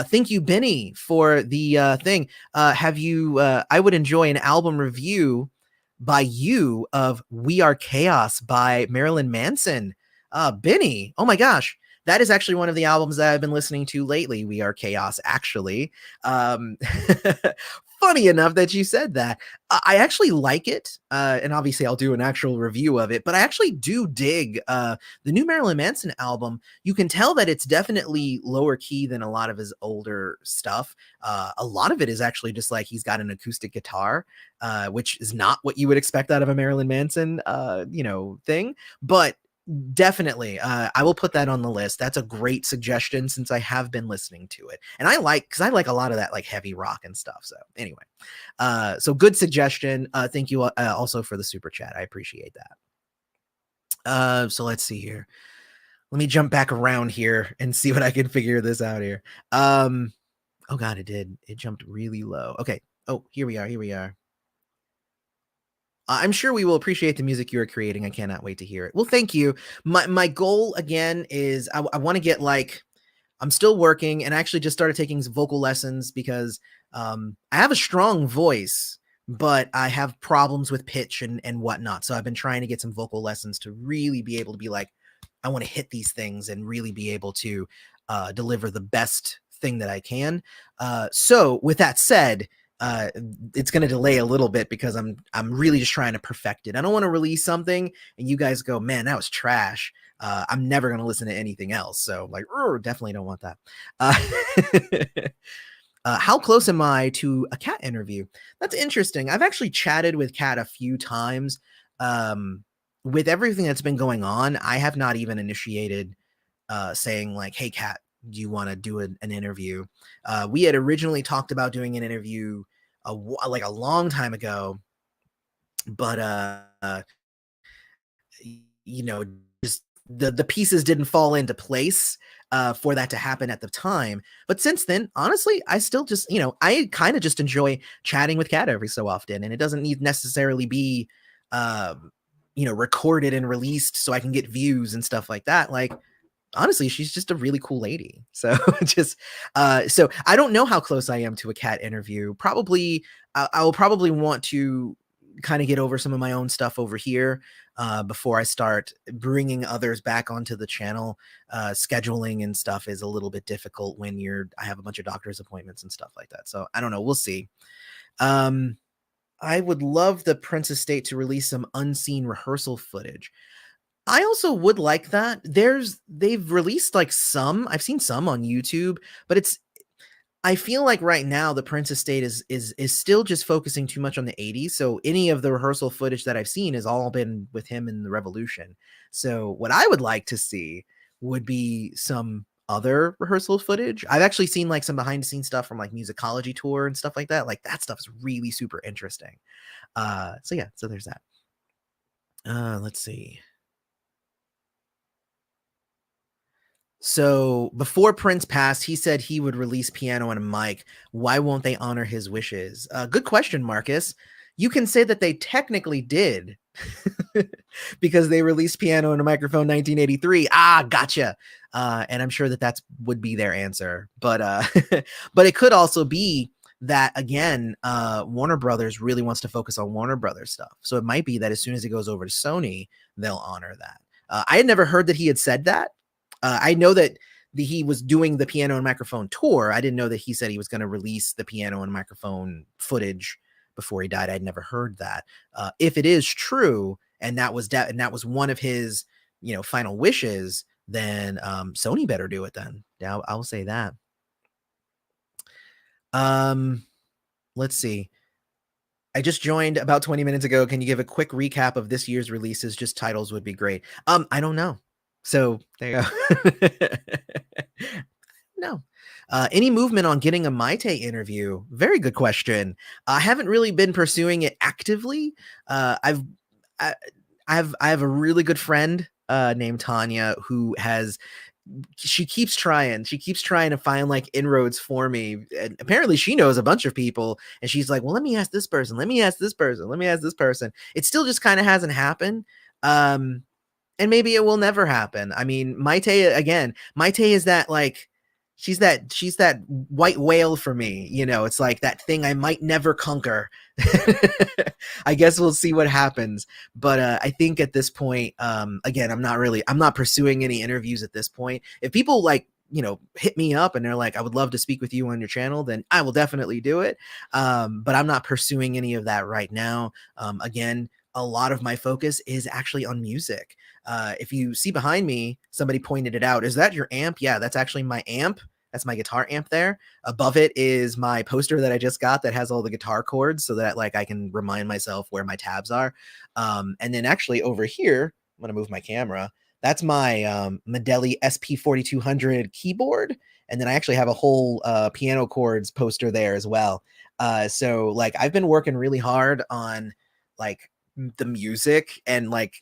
Thank you, Benny, for the thing. I would enjoy an album review by you of We Are Chaos by Marilyn Manson. Benny, oh my gosh, that is actually one of the albums that I've been listening to lately. We Are Chaos, actually. Um, Funny enough that you said that. I actually like it, and obviously I'll do an actual review of it, but I actually do dig the new Marilyn Manson album. You can tell that it's definitely lower key than a lot of his older stuff. A lot of it is actually just like he's got an acoustic guitar, which is not what you would expect out of a Marilyn Manson, thing. But definitely, I will put that on the list. That's a great suggestion, since I have been listening to it, and because I like a lot of that like heavy rock and stuff. So anyway, so good suggestion. Thank you also for the super chat. I appreciate that. So let's see here. Let me jump back around here and see what I can figure this out here. Oh god, it jumped really low. Okay. Oh, here we are. I'm sure we will appreciate the music you are creating. I cannot wait to hear it. Well, thank you. My goal again is I want to get like, I'm still working, and I actually just started taking some vocal lessons because I have a strong voice, but I have problems with pitch and whatnot. So I've been trying to get some vocal lessons to really be able to be like, I want to hit these things and really be able to deliver the best thing that I can. So with that said, it's going to delay a little bit because I'm really just trying to perfect it. I don't want to release something and you guys go, man, that was trash. I'm never going to listen to anything else. So like, definitely don't want that. How close am I to a cat interview? That's interesting. I've actually chatted with Kat a few times. With everything that's been going on, I have not even initiated saying like, hey, Kat, do you want to do an interview? We had originally talked about doing an interview like a long time ago, but just the pieces didn't fall into place for that to happen at the time. But since then, honestly, I still just, I kind of just enjoy chatting with Kat every so often, and it doesn't need necessarily be recorded and released so I can get views and stuff like that. Like, honestly, she's just a really cool lady. So so I don't know how close I am to a cat interview. Probably, I will probably want to kind of get over some of my own stuff over here before I start bringing others back onto the channel. Scheduling and stuff is a little bit difficult when I have a bunch of doctor's appointments and stuff like that. So I don't know. We'll see. I would love the Prince Estate to release some unseen rehearsal footage. I also would like that. They've released like some. I've seen some on YouTube, but I feel like right now the Prince estate is still just focusing too much on the 80s. So any of the rehearsal footage that I've seen has all been with him in the Revolution. So what I would like to see would be some other rehearsal footage. I've actually seen like some behind the scenes stuff from like Musicology tour and stuff like that. Like that stuff is really super interesting. So yeah, so there's that. Let's see. So before Prince passed, he said he would release Piano and a Mic. Why won't they honor his wishes? Good question, Marcus. You can say that they technically did because they released Piano and a Microphone 1983. Ah, gotcha. And I'm sure that that's would be their answer. But but it could also be that again, Warner Brothers really wants to focus on Warner Brothers stuff. So it might be that as soon as it goes over to Sony, they'll honor that. I had never heard that he had said that. I know that he was doing the Piano and Microphone tour. I didn't know that he said he was going to release the Piano and Microphone footage before he died. I'd never heard that. If it is true, and that was one of his, final wishes, then Sony better do it. Then I will say that. Let's see. I just joined about 20 minutes ago. Can you give a quick recap of this year's releases? Just titles would be great. I don't know. So there you go. No. Any movement on getting a Maite interview? Very good question. I haven't really been pursuing it actively. I have a really good friend named Tanya who she keeps trying to find like inroads for me, and apparently she knows a bunch of people, and she's like, well, let me ask this person, let me ask this person. It still just kind of hasn't happened. And maybe it will never happen. I mean, Maite is that like, she's that white whale for me. It's like that thing I might never conquer. I guess we'll see what happens. But I think at this point, again, I'm not pursuing any interviews at this point. If people like, hit me up and they're like, I would love to speak with you on your channel, then I will definitely do it. But I'm not pursuing any of that right now. Again, a lot of my focus is actually on music. If you see behind me, somebody pointed it out. Is that your amp? Yeah, that's actually my amp. That's my guitar amp there. Above it is my poster that I just got that has all the guitar chords so that like I can remind myself where my tabs are. And then actually over here, I'm going to move my camera. That's my Medeli SP4200 keyboard. And then I actually have a whole piano chords poster there as well. So like I've been working really hard on like the music, and like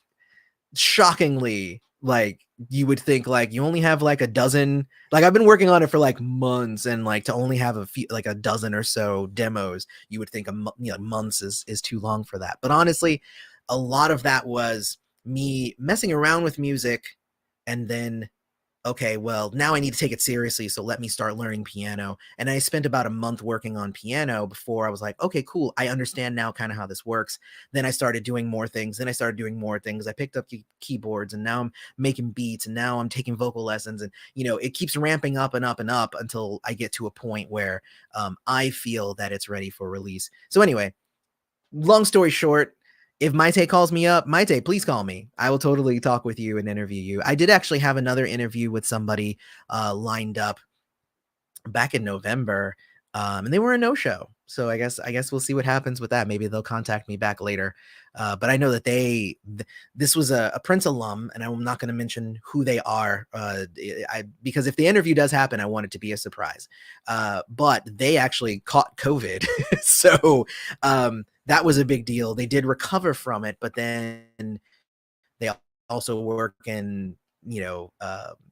shockingly, like you would think like you only have like a dozen, like I've been working on it for like months, and like to only have a dozen or so demos, you would think months is too long for that. But honestly, a lot of that was me messing around with music, and then okay, well, now I need to take it seriously, so let me start learning piano. And I spent about a month working on piano before I was like, okay, cool, I understand now kind of how this works. Then I started doing more things. I picked up keyboards, and now I'm making beats, and now I'm taking vocal lessons. And, it keeps ramping up and up and up until I get to a point where I feel that it's ready for release. So anyway, long story short, if Maite calls me up, Maite, please call me. I will totally talk with you and interview you. I did actually have another interview with somebody lined up back in November, and they were a no-show. So I guess we'll see what happens with that. Maybe they'll contact me back later. But I know that this was a Prince alum, and I'm not going to mention who they are because if the interview does happen, I want it to be a surprise. But they actually caught COVID. So that was a big deal. They did recover from it, but then they also work in, in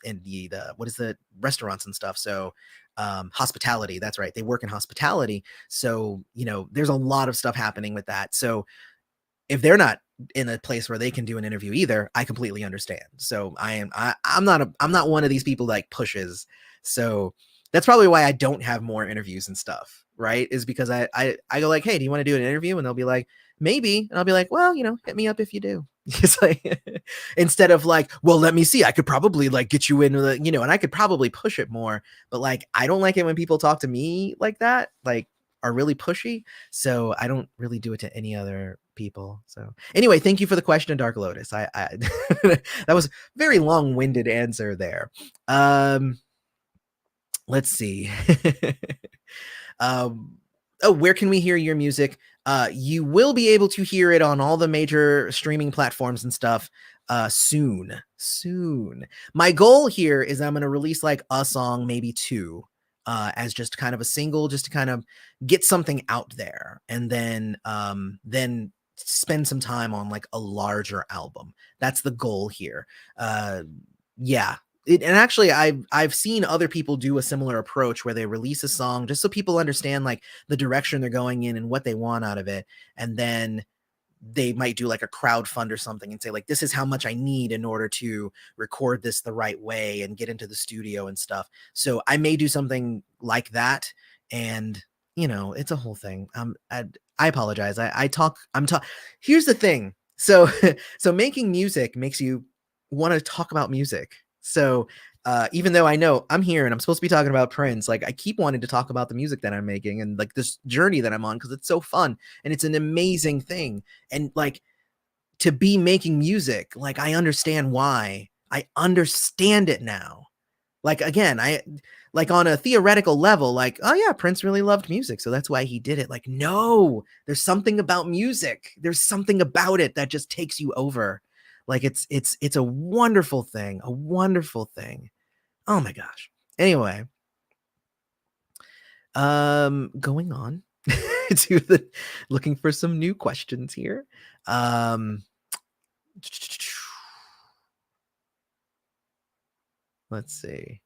the what is the restaurants and stuff. So hospitality, that's right. They work in hospitality. So, there's a lot of stuff happening with that. So if they're not in a place where they can do an interview either, I completely understand. So I'm not one of these people that like pushes. So that's probably why I don't have more interviews and stuff, right? Is because I go like, hey, do you want to do an interview? And they'll be like, maybe. And I'll be like, well, hit me up if you do. It's like, instead of like, well, let me see, I could probably like get you into the, and I could probably push it more. But like, I don't like it when people talk to me like that. Like, are really pushy. So I don't really do it to any other people. So anyway, thank you for the question, Dark Lotus. I that was a very long-winded answer there. Let's see. Oh, where can we hear your music? You will be able to hear it on all the major streaming platforms and stuff soon. My goal here is I'm going to release like a song, maybe two, as just kind of a single, just to kind of get something out there, and then spend some time on like a larger album. That's the goal here. Yeah, and actually I've seen other people do a similar approach where they release a song just so people understand like the direction they're going in and what they want out of it, and then they might do like a crowdfund or something and say like, this is how much I need in order to record this the right way and get into the studio and stuff. So I may do something like that, and it's a whole thing. I apologize. Here's the thing. So so making music makes you want to talk about music. So even though I know I'm here and I'm supposed to be talking about Prince, like I keep wanting to talk about the music that I'm making and like this journey that I'm on, because it's so fun and it's an amazing thing. And like to be making music, like I understand why. I understand it now. Like again, I like on a theoretical level, like, oh yeah, Prince really loved music, so that's why he did it. Like, no, there's something about music. There's something about it that just takes you over. Like it's a wonderful thing, a wonderful thing. Oh my gosh. Anyway, going on to the looking for some new questions here. Let's see.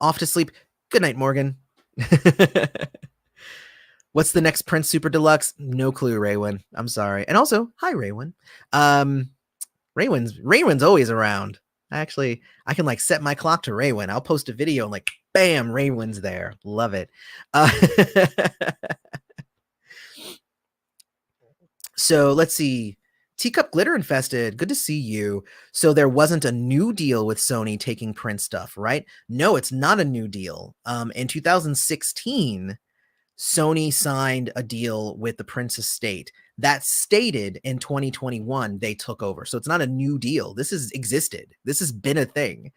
Off to sleep. Good night, Morgan. What's the next Prince Super Deluxe? No clue, Raywin. I'm sorry. And also, hi, Raywin. Raywin's always around. I can like set my clock to Raywin. I'll post a video and like, bam, Raywin's there. Love it. So let's see. Teacup Glitter Infested, good to see you. So there wasn't a new deal with Sony taking Prince stuff, right? No, it's not a new deal. In 2016, Sony signed a deal with the Prince estate that stated in 2021 they took over. So it's not a new deal. This has existed. This has been a thing.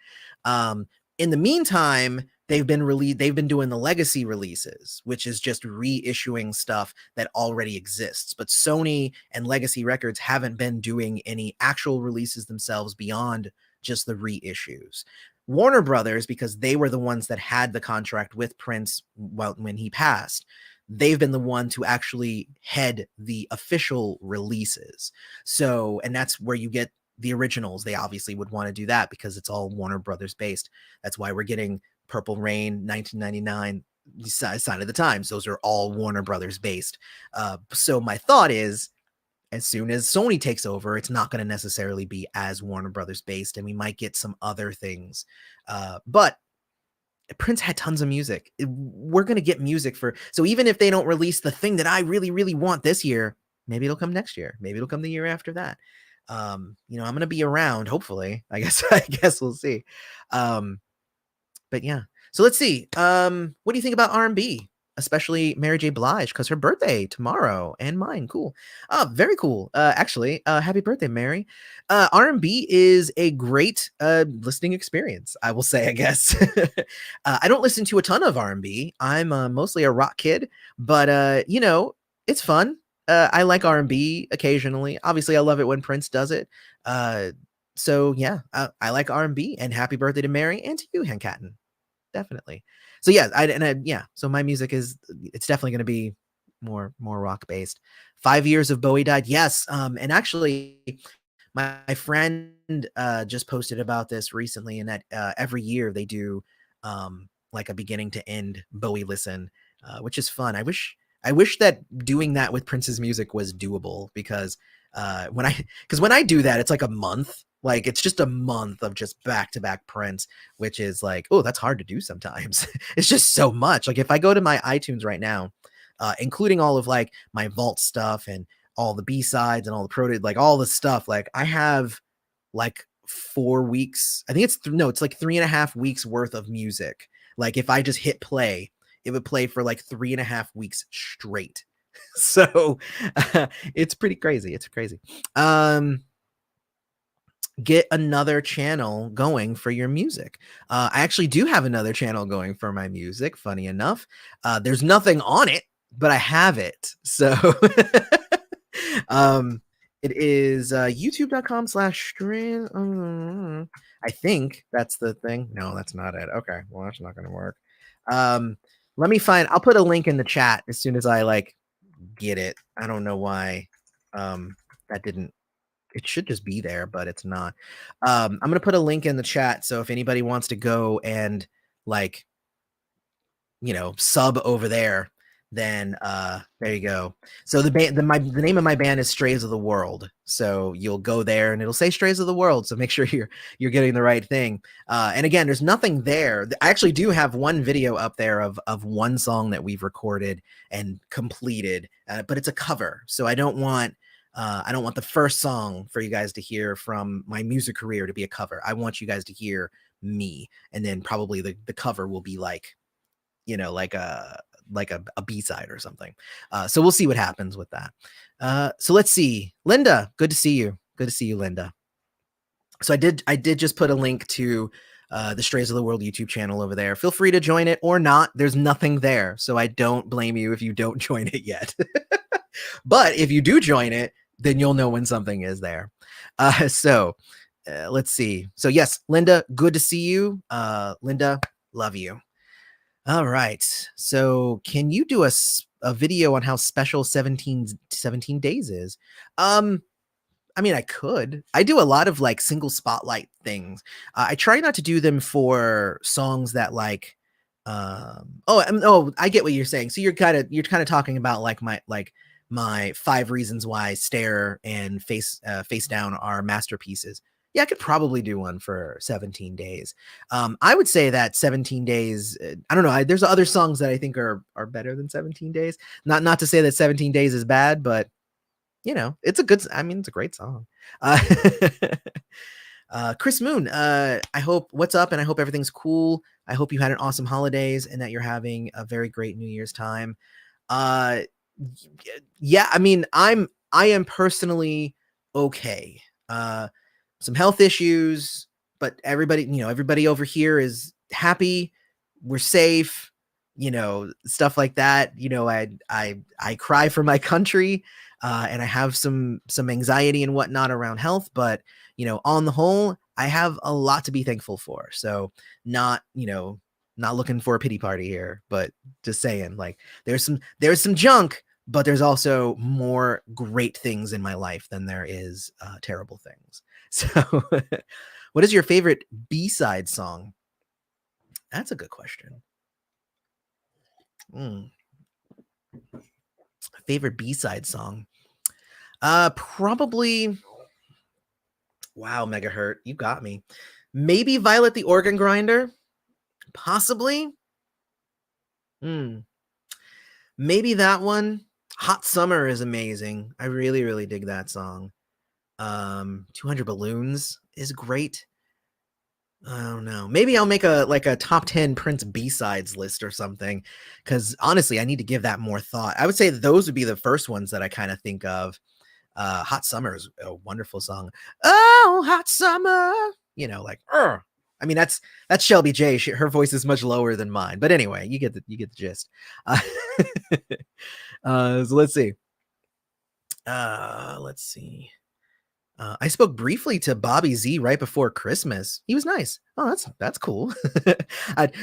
In the meantime, they've been doing the legacy releases, which is just reissuing stuff that already exists. But Sony and Legacy Records haven't been doing any actual releases themselves beyond just the reissues. Warner Brothers, because they were the ones that had the contract with Prince when he passed, they've been the one to actually head the official releases. So, and that's where you get the originals. They obviously would want to do that because it's all Warner Brothers based. That's why we're getting Purple Rain, 1999, Sign of the Times. Those are all Warner Brothers based. So my thought is, as soon as Sony takes over, it's not going to necessarily be as Warner Brothers based, and we might get some other things. But Prince had tons of music. We're going to get music so even if they don't release the thing that I really, really want this year, maybe it'll come next year. Maybe it'll come the year after that. I'm going to be around, hopefully. I guess we'll see. But yeah. So let's see. What do you think about R&B? Especially Mary J. Blige, because her birthday tomorrow and mine. Cool. Oh, very cool. Actually, happy birthday, Mary. R&B is a great listening experience, I will say, I guess. I don't listen to a ton of R&B. I'm mostly a rock kid, but it's fun. I like R&B occasionally. Obviously, I love it when Prince does it. So yeah, I like R&B, and happy birthday to Mary and to you, Hankatten. Definitely. So yeah, so my music it's definitely going to be more rock based. 5 years of Bowie died. Yes. And actually my friend just posted about this recently, and that every year they do like a beginning to end Bowie listen, which is fun. I wish that doing that with Prince's music was doable, because when I do that, it's like a month. Like it's just a month of just back-to-back Prince, which is like, oh, that's hard to do sometimes. It's just so much. Like if I go to my iTunes right now, including all of like my vault stuff and all the B-sides and all the like all the stuff, like I have like 4 weeks. I think it's like 3.5 weeks worth of music. Like if I just hit play it would play for like 3.5 weeks straight. So it's pretty crazy. It's crazy. Get another channel going for your music. I actually do have another channel going for my music, funny enough. There's nothing on it, but I have it. So it is youtube.com/stream. I think that's the thing. No, that's not it. Okay, well, that's not going to work. Let me find, I'll put a link in the chat as soon as I like get it. I don't know why that didn't, it should just be there, but it's not. I'm going to put a link in the chat. So if anybody wants to go and like, sub over there, then there you go. So the name of my band is Strays of the World. So you'll go there and it'll say Strays of the World. So make sure you're getting the right thing. And again, there's nothing there. I actually do have one video up there of one song that we've recorded and completed, but it's a cover. So I don't want the first song for you guys to hear from my music career to be a cover. I want you guys to hear me, and then probably the cover will be like, like a B-side or something. So we'll see what happens with that. So let's see. Linda, good to see you. Good to see you, Linda. So I did just put a link to the Strays of the World YouTube channel over there. Feel free to join it or not. There's nothing there. So I don't blame you if you don't join it yet. But if you do join it, then you'll know when something is there. So let's see. So yes, Linda, good to see you. Linda, love you. All right. So can you do a video on how special 17 days is? I mean, I could. I do a lot of like single spotlight things. I try not to do them for songs that like, I get what you're saying. So you're kind of talking about like my 5 reasons why Stare and Face Down are masterpieces. Yeah, I could probably do one for 17 days. I would say that 17 days, I don't know. There's other songs that I think are better than 17 days. Not to say that 17 days is bad, but it's a great song. Chris Moon, what's up? And I hope everything's cool. I hope you had an awesome holidays and that you're having a very great New Year's time. Yeah, I mean, I am personally okay. Some health issues, but everybody over here is happy. We're safe, stuff like that. I cry for my country, and I have some anxiety and whatnot around health, but on the whole, I have a lot to be thankful for. So not looking for a pity party here, but just saying, like, there's some junk, but there's also more great things in my life than there is terrible things. So what is your favorite B-side song? That's a good question. Favorite B-side song? Probably, wow, Megahertz, you got me. Maybe Violet the Organ Grinder. Possibly. Maybe that one. Hot Summer is amazing. I really, really dig that song. 200 Balloons is great. I don't know. Maybe I'll make a top 10 Prince B-sides list or something, because honestly, I need to give that more thought. I would say those would be the first ones that I kind of think of. Hot Summer is a wonderful song. Oh, Hot Summer. I mean, that's Shelby J. Her voice is much lower than mine, but anyway, you get the gist. So let's see. I spoke briefly to Bobby Z right before Christmas. He was nice. Oh, that's cool.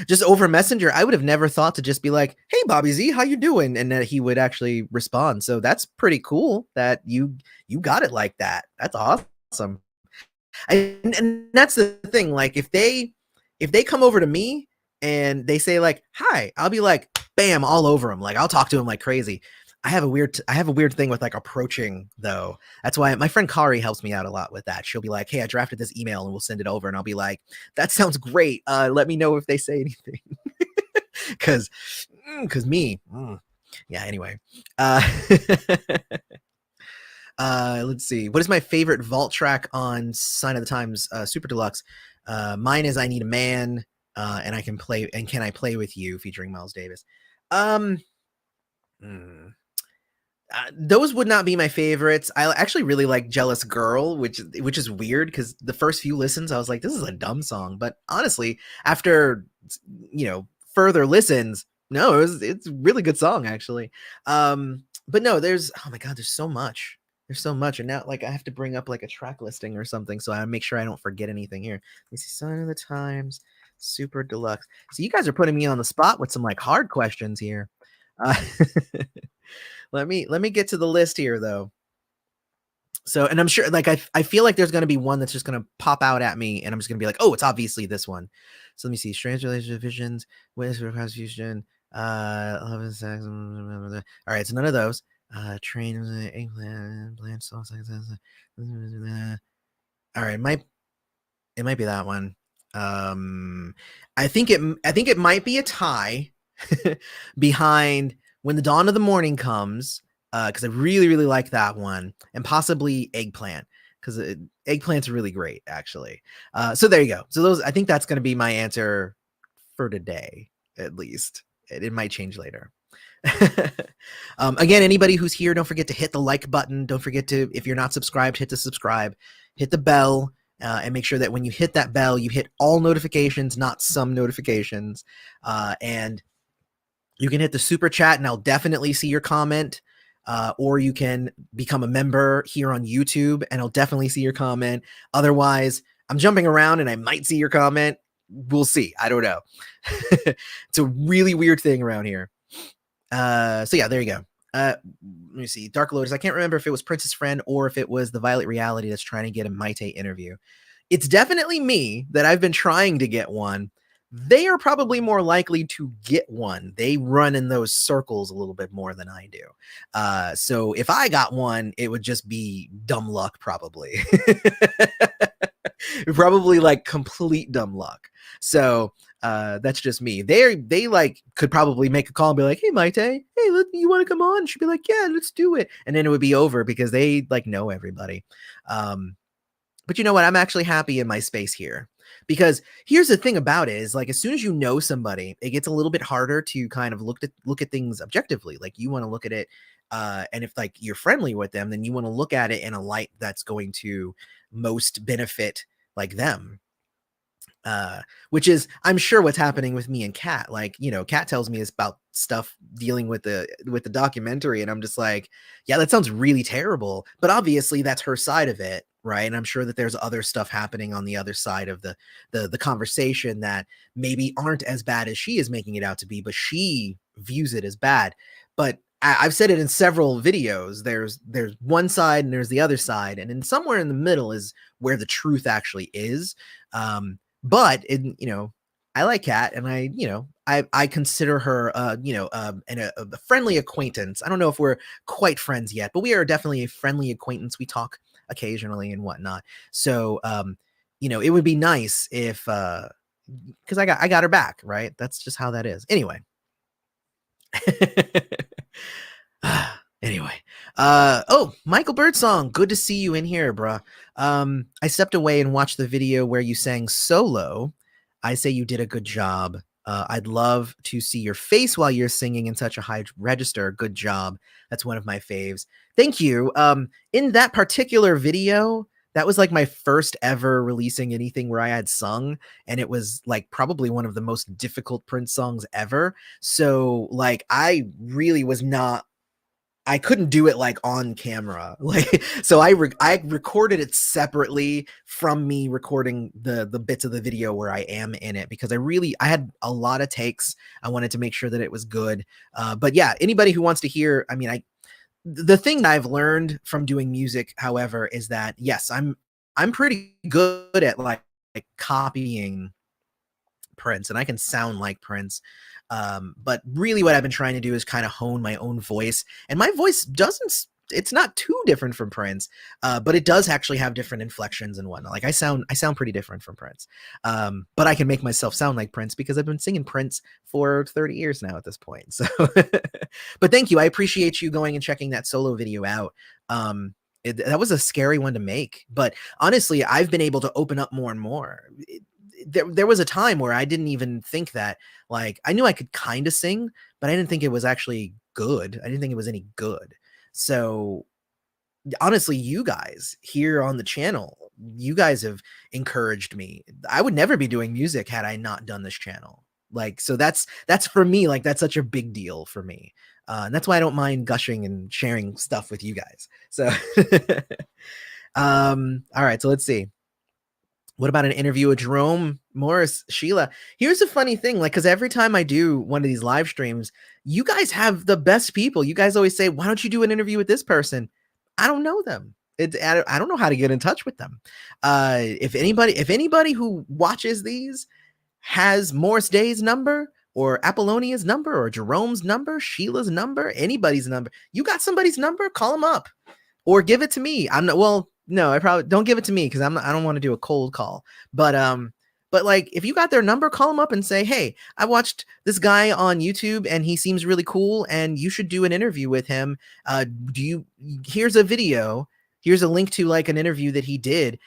Just over Messenger, I would have never thought to just be like, "Hey, Bobby Z, how you doing?" and that he would actually respond. So that's pretty cool that you got it like that. That's awesome. And that's the thing. Like, if they come over to me and they say like, "Hi," I'll be like, bam, all over him. Like, I'll talk to him like crazy. I have a weird thing with like approaching, though. That's why my friend Kari helps me out a lot with that. She'll be like, "Hey, I drafted this email," and we'll send it over, and I'll be like, "That sounds great. Let me know if they say anything." Cause me. Yeah, anyway. Let's see. What is my favorite vault track on Sign of the Times Super Deluxe? Mine is "I Need a Man," and I can play, and "Can I Play with You," featuring Miles Davis. Hmm. Those would not be my favorites. I actually really like Jealous Girl, which is weird because the first few listens I was like, this is a dumb song. But honestly, after further listens, no, it's a really good song actually. But no, there's oh my god, there's so much. There's so much. And now like I have to bring up like a track listing or something so I make sure I don't forget anything here. Let me see, Sign of the Times, Super Deluxe. So you guys are putting me on the spot with some like hard questions here. Uh, let me get to the list here though. So, and I'm sure like I feel like there's going to be one that's just going to pop out at me and I'm just going to be like, "Oh, it's obviously this one." So let me see. Strange Relationship Visions, Witness for Constitution, Love and Sex. All right, so none of those. Train, Eggplant, Blanche, All right, it might be that one. I think it might be a tie behind When the Dawn of the Morning Comes, because I really really like that one, and possibly Eggplant because Eggplant's really great actually. So there you go. So those I think that's going to be my answer for today at least. It might change later. Again, anybody who's here, don't forget to hit the like button. Don't forget to, if you're not subscribed, hit the subscribe, hit the bell, and make sure that when you hit that bell, you hit all notifications, not some notifications. And you can hit the super chat and I'll definitely see your comment. Or you can become a member here on YouTube and I'll definitely see your comment. Otherwise, I'm jumping around and I might see your comment. We'll see. I don't know. It's a really weird thing around here. So yeah, there you go. Let me see. Dark Lotus. I can't remember if it was Prince's friend or if it was the Violet Reality that's trying to get a Maite interview. It's definitely me that I've been trying to get one. They are probably more likely to get one. They run in those circles a little bit more than I do. So if I got one, it would just be dumb luck, probably. Probably like complete dumb luck. So that's just me. They like could probably make a call and be like, "Hey, Maite, hey, you want to come on?" She'd be like, "Yeah, let's do it," and then it would be over because they like know everybody. But you know what? I'm actually happy in my space here because here's the thing about it is like as soon as you know somebody, it gets a little bit harder to kind of look at things objectively. Like you want to look at it, and if like you're friendly with them, then you want to look at it in a light that's going to most benefit like them. Which is I'm sure what's happening with me and Kat. Like, Kat tells me it's about stuff dealing with the documentary, and I'm just like, yeah, that sounds really terrible. But obviously that's her side of it, right? And I'm sure that there's other stuff happening on the other side of the conversation that maybe aren't as bad as she is making it out to be, but she views it as bad. But I've said it in several videos. There's one side and there's the other side, and then somewhere in the middle is where the truth actually is. But I like Kat, and I consider her, a friendly acquaintance. I don't know if we're quite friends yet, but we are definitely a friendly acquaintance. We talk occasionally and whatnot. So, it would be nice if, because I got her back, right? That's just how that is. Anyway. Anyway, Michael Birdsong, good to see you in here, bruh. I stepped away and watched the video where you sang solo. I say you did a good job. I'd love to see your face while you're singing in such a high register. Good job. That's one of my faves. Thank you. In that particular video, that was like my first ever releasing anything where I had sung, and it was like probably one of the most difficult Prince songs ever. So like I really was not I couldn't do it like on camera. Like, so I recorded it separately from me recording the bits of the video where I am in it because I had a lot of takes. I wanted to make sure that it was good. But yeah, anybody who wants to hear, I mean, the thing that I've learned from doing music, however, is that yes, I'm pretty good at like copying Prince and I can sound like Prince. But really what I've been trying to do is kind of hone my own voice, and my voice it's not too different from Prince, but it does actually have different inflections and whatnot. Like I sound pretty different from Prince. But I can make myself sound like Prince because I've been singing Prince for 30 years now at this point. So, but thank you. I appreciate you going and checking that solo video out. That was a scary one to make, but honestly, I've been able to open up more and more. there was a time where I didn't even think that, like, I knew I could kind of sing, but I didn't think it was actually good. I didn't think it was any good. So honestly, you guys here on the channel, you guys have encouraged me. I would never be doing music had I not done this channel. Like, so that's for me, like, that's such a big deal for me. And that's why I don't mind gushing and sharing stuff with you guys. So, all right, so let's see. What about an interview with Jerome Morris, Sheila? Here's a funny thing, like, because every time I do one of these live streams, you guys have the best people. You guys always say, "Why don't you do an interview with this person?" I don't know them. I don't know how to get in touch with them. If anybody who watches these has Morris Day's number or Apollonia's number or Jerome's number, Sheila's number, anybody's number, you got somebody's number, call them up or give it to me. I'm not, well, no, I probably don't give it to me because I don't want to do a cold call. But like, if you got their number, call them up and say, "Hey, I watched this guy on YouTube and he seems really cool and you should do an interview with him. Here's a video. Here's a link to like an interview that he did.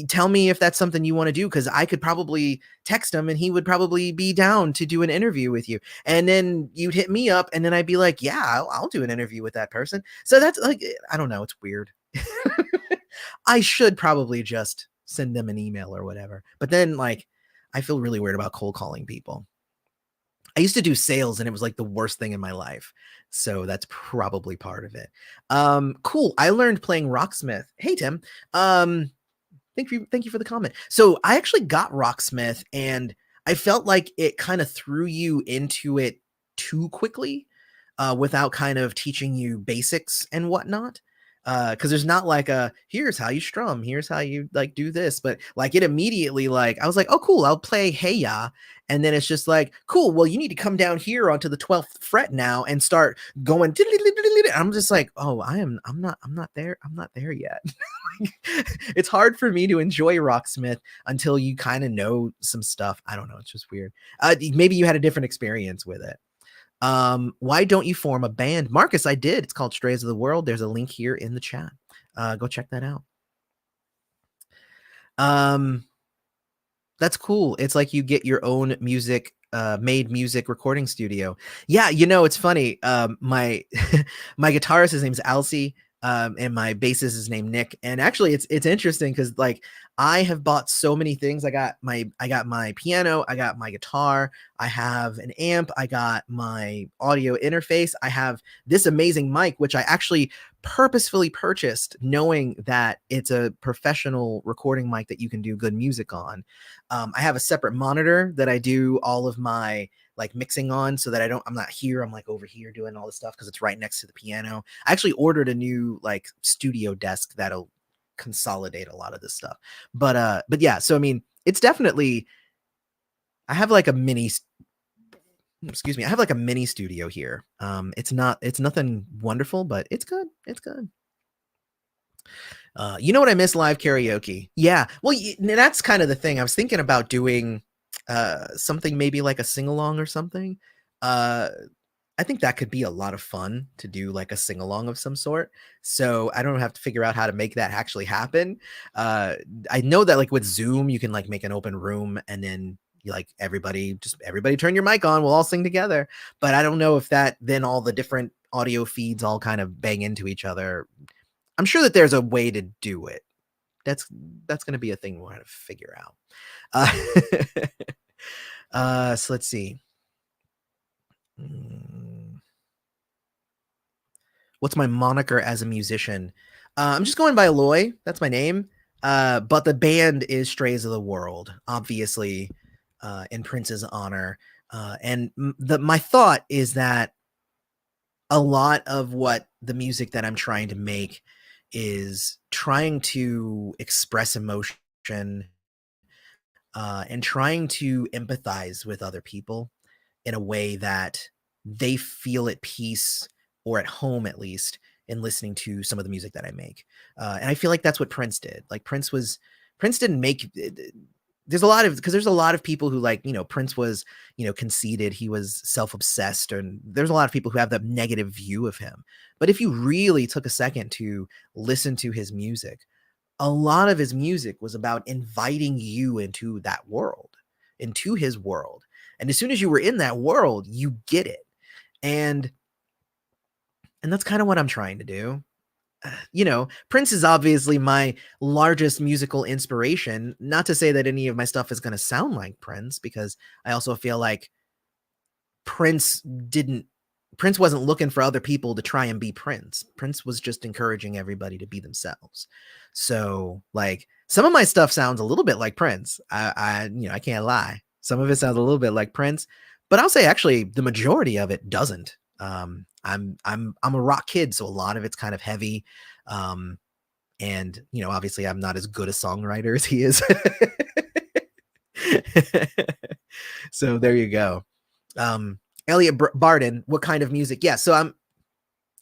Tell me if that's something you want to do, because I could probably text him and he would probably be down to do an interview with you." And then you'd hit me up and then I'd be like, "Yeah, I'll do an interview with that person." So that's like, I don't know. It's weird. I should probably just send them an email or whatever. But then, like, I feel really weird about cold calling people. I used to do sales and it was like the worst thing in my life. So that's probably part of it. Cool. I learned playing Rocksmith. Hey, Tim. Thank you for the comment. So I actually got Rocksmith and I felt like it kind of threw you into it too quickly, without kind of teaching you basics and whatnot. Because there's not like a, here's how you strum, here's how you like do this, but like it immediately, like I was like, oh cool, I'll play Hey Ya, and then it's just like, cool, well you need to come down here onto the 12th fret now and start going. I'm just like, oh, I'm not there yet. It's hard for me to enjoy Rocksmith until you kind of know some stuff. I don't know, it's just weird. Maybe you had a different experience with it. Why don't you form a band? Marcus, I did. It's called Strays of the World. There's a link here in the chat. Go check that out. That's cool. It's like you get your own music, made music recording studio. Yeah, you know, it's funny. My my guitarist, his name's Alcy, and my bassist is named Nick. And actually, it's interesting because like I have bought so many things. I got my piano, I got my guitar, I have an amp, I got my audio interface, I have this amazing mic, which I actually purposefully purchased knowing that it's a professional recording mic that you can do good music on. I have a separate monitor that I do all of my like mixing on, so that I'm not here, I'm like over here doing all this stuff because it's right next to the piano. I actually ordered a new like studio desk that'll consolidate a lot of this stuff. But yeah, so I mean, it's definitely, I have like a mini, excuse me, I have like a mini studio here. It's nothing wonderful, but it's good. It's good. You know what I miss? Live karaoke. Yeah. Well, that's kind of the thing. I was thinking about doing something maybe like a sing-along or something. I think that could be a lot of fun to do, like a sing-along of some sort. So I don't have to figure out how to make that actually happen. I know that like with Zoom, you can like make an open room and then you like everybody turn your mic on, we'll all sing together. But I don't know if that then all the different audio feeds all kind of bang into each other. I'm sure that there's a way to do it. That's going to be a thing we'll have to figure out. So let's see. What's my moniker as a musician? I'm just going by Aloy. That's my name. But the band is Strays of the World, obviously, in Prince's honor. And my thought is that a lot of what the music that I'm trying to make is trying to express emotion, and trying to empathize with other people in a way that they feel at peace, or at home at least, in listening to some of the music that I make. And I feel like that's what Prince did. Like Prince didn't make, there's a lot of people who like, you know, Prince was, you know, conceited, he was self-obsessed, and there's a lot of people who have that negative view of him. But if you really took a second to listen to his music, a lot of his music was about inviting you into that world. into his world. And as soon as you were in that world, you get it. And that's kind of what I'm trying to do. You know, Prince is obviously my largest musical inspiration. Not to say that any of my stuff is going to sound like Prince, because I also feel like Prince wasn't looking for other people to try and be Prince. Prince was just encouraging everybody to be themselves. So, like, some of my stuff sounds a little bit like Prince. I can't lie. Some of it sounds a little bit like Prince, but I'll say actually the majority of it doesn't. I'm a rock kid, so a lot of it's kind of heavy. And obviously I'm not as good a songwriter as he is. So there you go. Elliot Barden, what kind of music? Yeah, so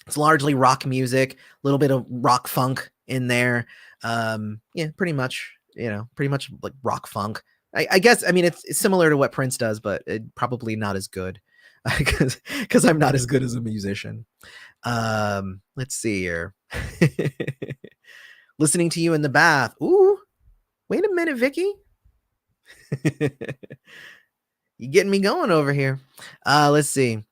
it's largely rock music, a little bit of rock funk in there. Yeah, pretty much like rock funk. I guess, I mean, it's similar to what Prince does, but probably not as good, because I'm not as good as a musician. Let's see here. Listening to you in the bath. Ooh, wait a minute, Vicky. You getting me going over here. Let's see.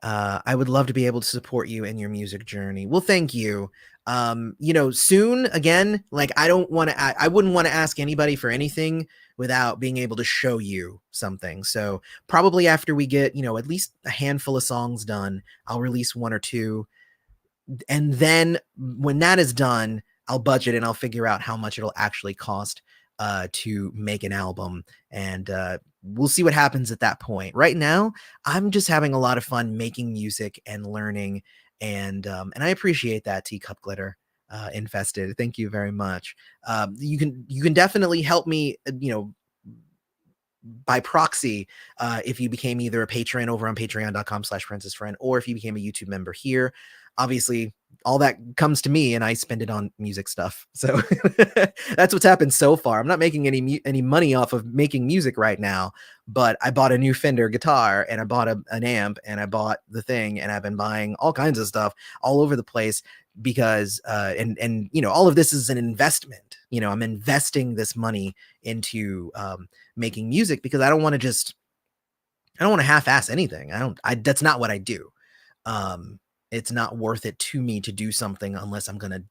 I would love to be able to support you in your music journey. Well, thank you. Soon again, like I wouldn't want to ask anybody for anything without being able to show you something. So probably after we get, at least a handful of songs done, I'll release one or two. And then when that is done, I'll budget and I'll figure out how much it'll actually cost to make an album. And we'll see what happens at that point. Right now, I'm just having a lot of fun making music and learning. And I appreciate that, Teacup Glitter Infested. Thank you very much. You can definitely help me, by proxy, if you became either a patron over on patreon.com/princessfriend, or if you became a YouTube member here. Obviously, all that comes to me and I spend it on music stuff. So that's what's happened so far. I'm not making any money off of making music right now, but I bought a new Fender guitar and I bought an amp and I bought the thing, and I've been buying all kinds of stuff all over the place because and all of this is an investment. I'm investing this money into making music because I don't want to half-ass anything. That's not what I do. It's not worth it to me to do something unless I'm gonna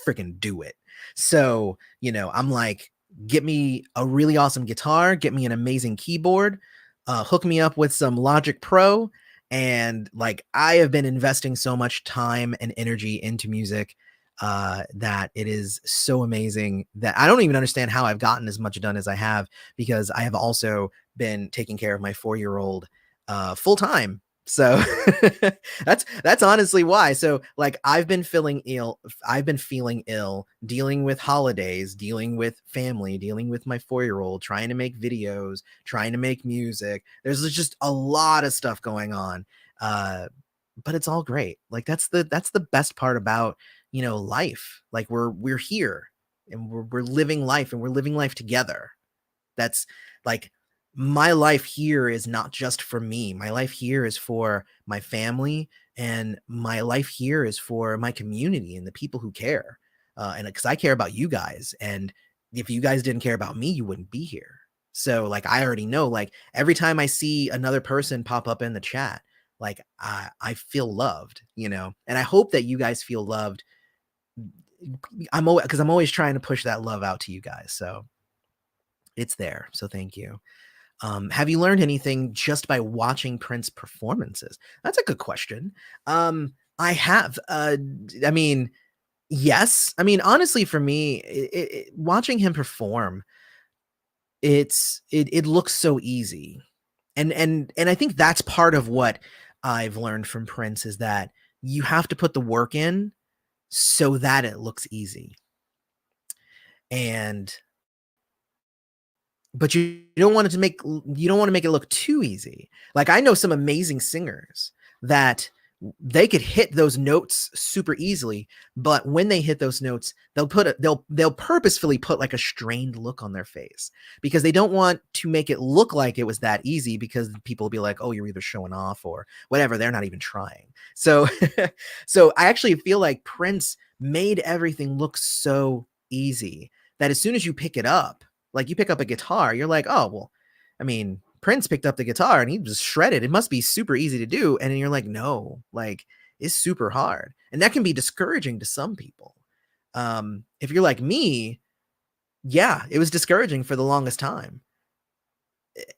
freaking do it. So, I'm like, get me a really awesome guitar, get me an amazing keyboard, hook me up with some Logic Pro. And like, I have been investing so much time and energy into music that it is so amazing that I don't even understand how I've gotten as much done as I have, because I have also been taking care of my 4-year-old full time. So that's honestly why. So like, I've been feeling ill, dealing with holidays, dealing with family, dealing with my 4-year-old, trying to make videos, trying to make music. There's just a lot of stuff going on. But it's all great. Like, that's the best part about, life. Like, we're here and we're living life, and we're living life together. That's like, my life here is not just for me. My life here is for my family, and my life here is for my community and the people who care. And because I care about you guys, and if you guys didn't care about me, you wouldn't be here. So like, I already know, like, every time I see another person pop up in the chat, like, I feel loved, and I hope that you guys feel loved. Because I'm always trying to push that love out to you guys. So it's there. So thank you. Have you learned anything just by watching Prince performances? That's a good question. I have. I mean, yes. I mean, honestly, for me, watching him perform, it looks so easy, and I think that's part of what I've learned from Prince, is that you have to put the work in so that it looks easy. But you don't want to make it look too easy. Like, I know some amazing singers that they could hit those notes super easily, but when they hit those notes, they'll purposefully put like a strained look on their face, because they don't want to make it look like it was that easy, because people will be like, oh, you're either showing off or whatever. They're not even trying. So so I actually feel like Prince made everything look so easy that as soon as you pick it up, like, you pick up a guitar, you're like, oh, well, I mean, Prince picked up the guitar and he was shredded. It must be super easy to do. And you're like, no, like it's super hard. And that can be discouraging to some people. If you're like me, yeah, it was discouraging for the longest time.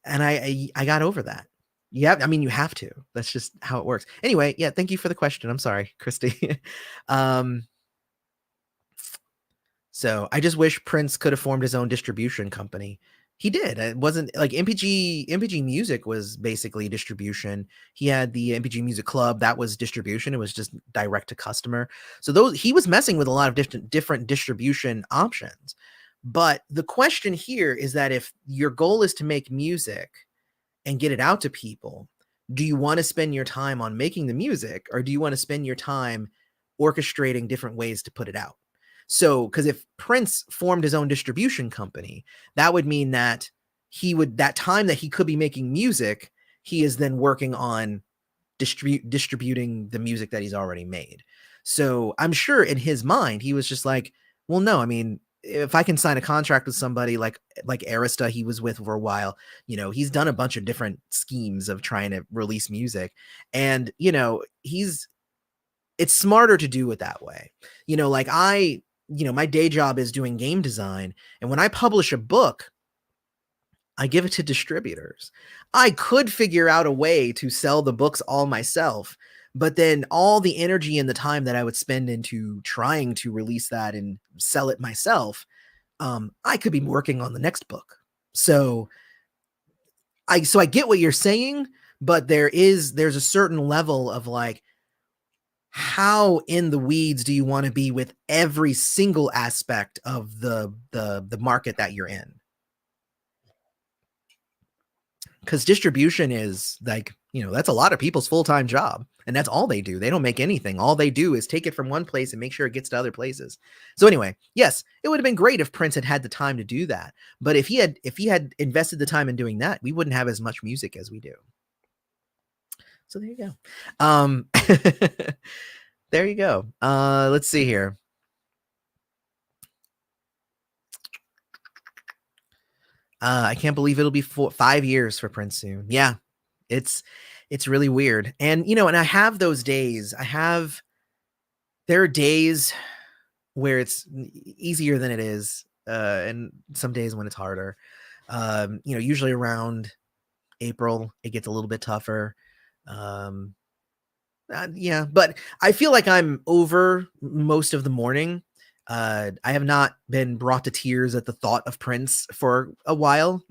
And I got over that. Yeah, I mean, you have to. That's just how it works. Anyway, yeah, thank you for the question. I'm sorry, Christy. So I just wish Prince could have formed his own distribution company. He did. It wasn't like MPG Music was basically distribution. He had the MPG Music Club, that was distribution. It was just direct to customer. So he was messing with a lot of different distribution options. But the question here is that if your goal is to make music and get it out to people, do you want to spend your time on making the music, or do you want to spend your time orchestrating different ways to put it out? So, because if Prince formed his own distribution company, that would mean that that time that he could be making music, he is then working on distributing the music that he's already made. So I'm sure in his mind, he was just like, well, no, I mean, if I can sign a contract with somebody like Arista, he was with for a while, he's done a bunch of different schemes of trying to release music. And, it's smarter to do it that way. Like my day job is doing game design. And when I publish a book, I give it to distributors. I could figure out a way to sell the books all myself, but then all the energy and the time that I would spend into trying to release that and sell it myself, I could be working on the next book. So I get what you're saying, but there's a certain level of like, how in the weeds do you want to be with every single aspect of the market that you're in? Because distribution is like, that's a lot of people's full-time job, and that's all they do. They don't make anything. All they do is take it from one place and make sure it gets to other places. So anyway, yes, it would have been great if Prince had the time to do that. But if he had invested the time in doing that, we wouldn't have as much music as we do. So there you go. There you go. Let's see here. I can't believe it'll be 5 years for Prince soon. Yeah, it's really weird. And, and I have those days. There are days where it's easier than it is. And some days when it's harder. Usually around April, it gets a little bit tougher. Yeah, but I feel like I'm over most of the morning. I have not been brought to tears at the thought of Prince for a while,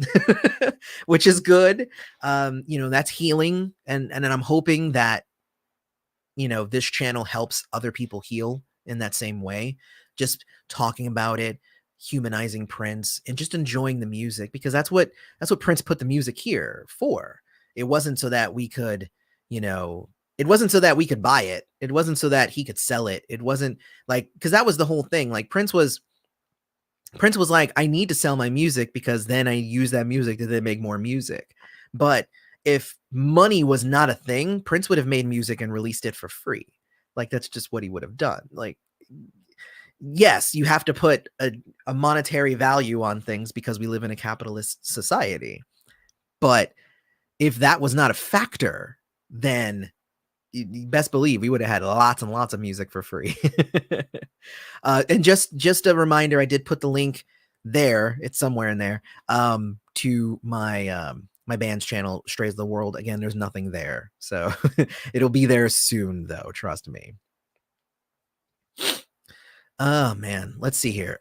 which is good. That's healing. And then I'm hoping that, this channel helps other people heal in that same way. Just talking about it, humanizing Prince, and just enjoying the music, because that's what Prince put the music here for. It wasn't so that we could, it wasn't so that we could buy it. It wasn't so that he could sell it. It wasn't like, because that was the whole thing. Like Prince was like, I need to sell my music because then I use that music to then make more music. But if money was not a thing, Prince would have made music and released it for free. Like that's just what he would have done. Like, yes, you have to put a monetary value on things because we live in a capitalist society. But if that was not a factor, then you best believe we would have had lots and lots of music for free. And just a reminder, I did put the link there. It's somewhere in there, to my my band's channel, Strays of the World. Again, there's nothing there. So it'll be there soon though. Trust me. Oh man, let's see here.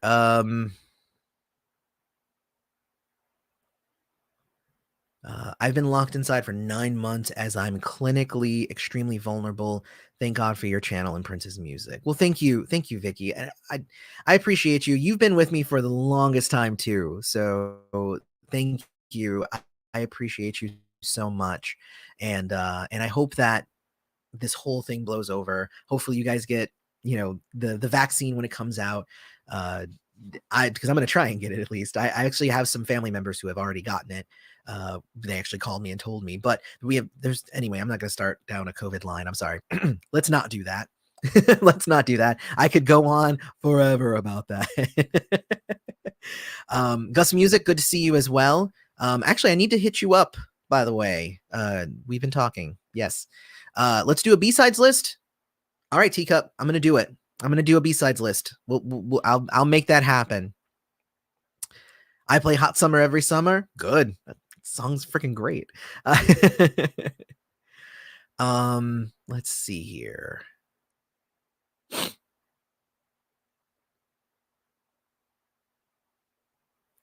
I've been locked inside for 9 months as I'm clinically extremely vulnerable. Thank God for your channel and Prince's music. Well, thank you, Vicky. I appreciate you. You've been with me for the longest time too, so thank you. I appreciate you so much, and I hope that this whole thing blows over. Hopefully, you guys get the vaccine when it comes out. Because I'm going to try and get it at least. I actually have some family members who have already gotten it. They actually called me and told me, but anyway, I'm not going to start down a COVID line. I'm sorry. Let's not do that. Let's not do that. I could go on forever about that. Gus Music, good to see you as well. Actually, I need to hit you up, by the way. We've been talking. Yes. Let's do a B-sides list. All right, Teacup, I'm going to do it. I'm going to do a B-sides list. I'll make that happen. I play Hot Summer every summer. Good. That song's freaking great. Let's see here.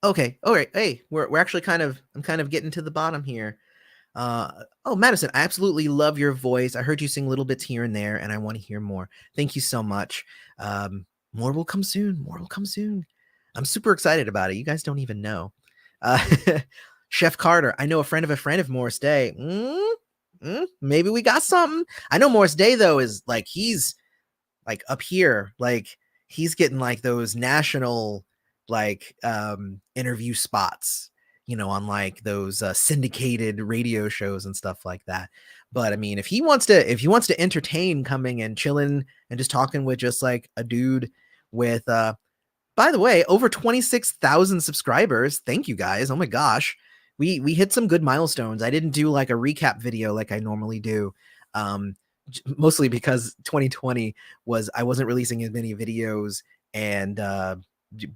Okay. All right. Hey, we're actually I'm kind of getting to the bottom here. Oh, Madison, I absolutely love your voice. I heard you sing little bits here and there, and I want to hear more. Thank you so much. More will come soon. More will come soon. I'm super excited about it. You guys don't even know. Uh, Chef Carter, I know a friend of Morris Day. Maybe we got something. I know Morris Day though is like he's like up here, like he's getting like those national like interview spots, you know, on like those syndicated radio shows and stuff like that. But I mean, if he wants to entertain coming and chilling and just talking with just like a dude with by the way, over 26,000 subscribers. Thank you guys. Oh my gosh. We hit some good milestones. I didn't do like a recap video like I normally do. Um Mostly because 2020 was I wasn't releasing as many videos, and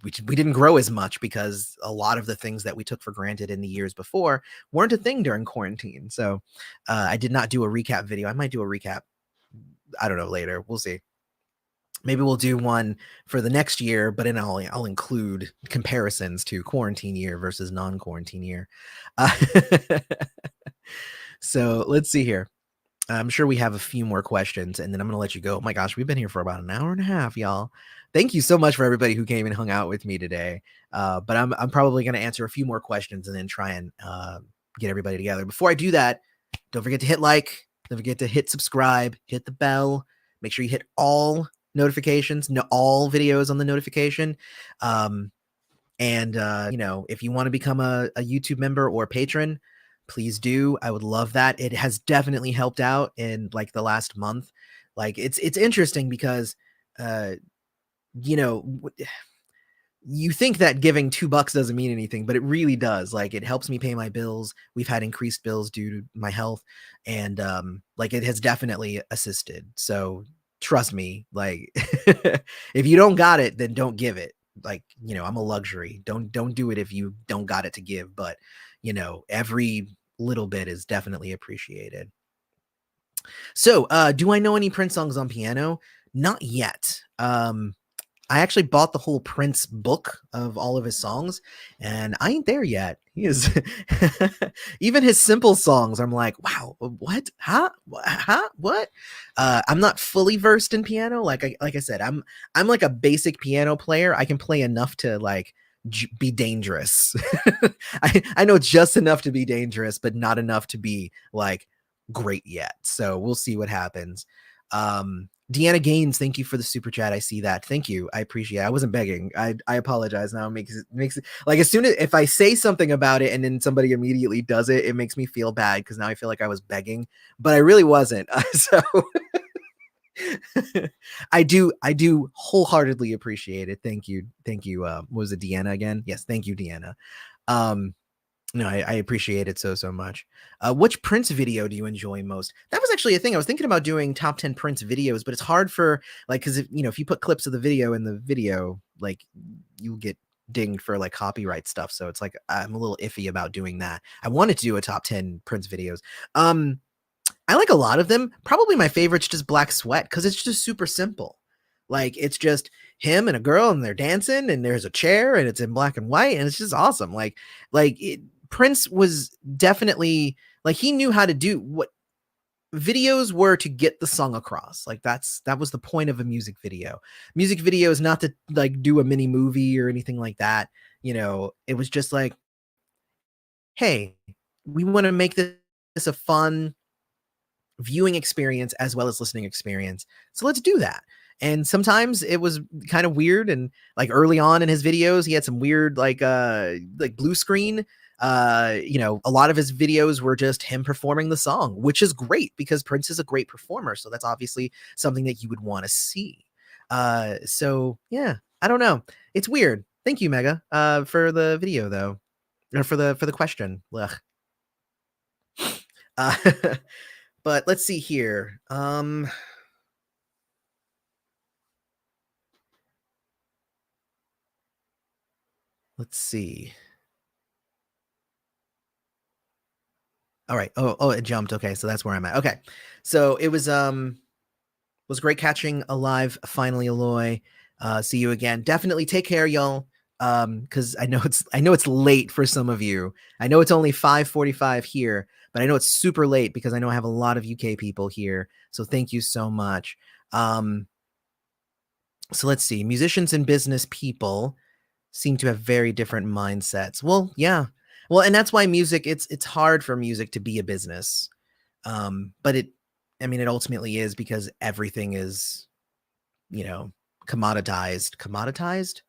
we didn't grow as much because a lot of the things that we took for granted in the years before weren't a thing during quarantine. So I did not do a recap video. I might do a recap. I don't know, later. We'll see. Maybe we'll do one for the next year, but then I'll include comparisons to quarantine year versus non-quarantine year. So let's see here. I'm sure we have a few more questions, and then I'm going to let you go. Oh my gosh, we've been here for about an hour and a half, y'all. Thank you so much for everybody who came and hung out with me today. But I'm probably going to answer a few more questions and then try and get everybody together. Before I do that, don't forget to hit like, don't forget to hit subscribe, hit the bell. Make sure you hit all notifications, all videos on the notification. And you know, if you want to become a YouTube member or patron, please do. I would love that. It has definitely helped out in like the last month. Like it's interesting because you know, you think that giving $2 doesn't mean anything, but it really does. Like it helps me pay my bills. We've had increased bills due to my health, and like it has definitely assisted. So trust me, like if you don't got it, then don't give it. Like, you know, I'm a luxury. Don't do it if you don't got it to give, but you know, every little bit is definitely appreciated. So, do I know any Prince songs on piano? Not yet. I actually bought the whole Prince book of all of his songs, and I ain't there yet. He is even his simple songs. I'm like, wow, what? Huh? What? I'm not fully versed in piano. Like I said, I'm like a basic piano player. I can play enough to like be dangerous. I know just enough to be dangerous, but not enough to be like great yet. So we'll see what happens. Deanna Gaines, thank you for the super chat. I see that. Thank you. I appreciate it. I wasn't begging. I apologize. Now it makes it like as soon as if I say something about it and then somebody immediately does it, it makes me feel bad because now I feel like I was begging, but I really wasn't. So I do wholeheartedly appreciate it. Thank you. Thank you. What was it, Deanna again? Yes, thank you, Deanna. No, I appreciate it so much. Which Prince video do you enjoy most? That was actually a thing. I was thinking about doing top 10 Prince videos, but it's hard for like because if you know if you put clips of the video in the video, like you'll get dinged for like copyright stuff. So it's like I'm a little iffy about doing that. I wanted to do a top 10 Prince videos. I like a lot of them. Probably my favorite's just Black Sweat because it's just super simple. Like it's just him and a girl and they're dancing and there's a chair and it's in black and white and it's just awesome. Prince was definitely like he knew how to do what videos were to get the song across. Like that was the point of a music video. Music video is not to like do a mini movie or anything like that. You know, it was just like, hey, we want to make this a fun viewing experience as well as listening experience. So let's do that. And sometimes it was kind of weird. And like early on in his videos, he had some weird like blue screen. You know, a lot of his videos were just him performing the song, which is great because Prince is a great performer. So that's obviously something that you would want to see. So yeah, I don't know. It's weird. Thank you, Mega, for the video though. or for the question. Ugh. Uh, but let's see here. Let's see. All right. Oh, it jumped. Okay, so that's where I'm at. Okay, so it was great catching alive finally, Aloy. See you again. Definitely take care, y'all. Because I know it's late for some of you. I know it's only 5:45 here, but I know it's super late because I know I have a lot of UK people here. So thank you so much. So let's see. Musicians and business people seem to have very different mindsets. Well, yeah. Well, and that's why music, it's hard for music to be a business. But it ultimately is because everything is, you know, commoditized.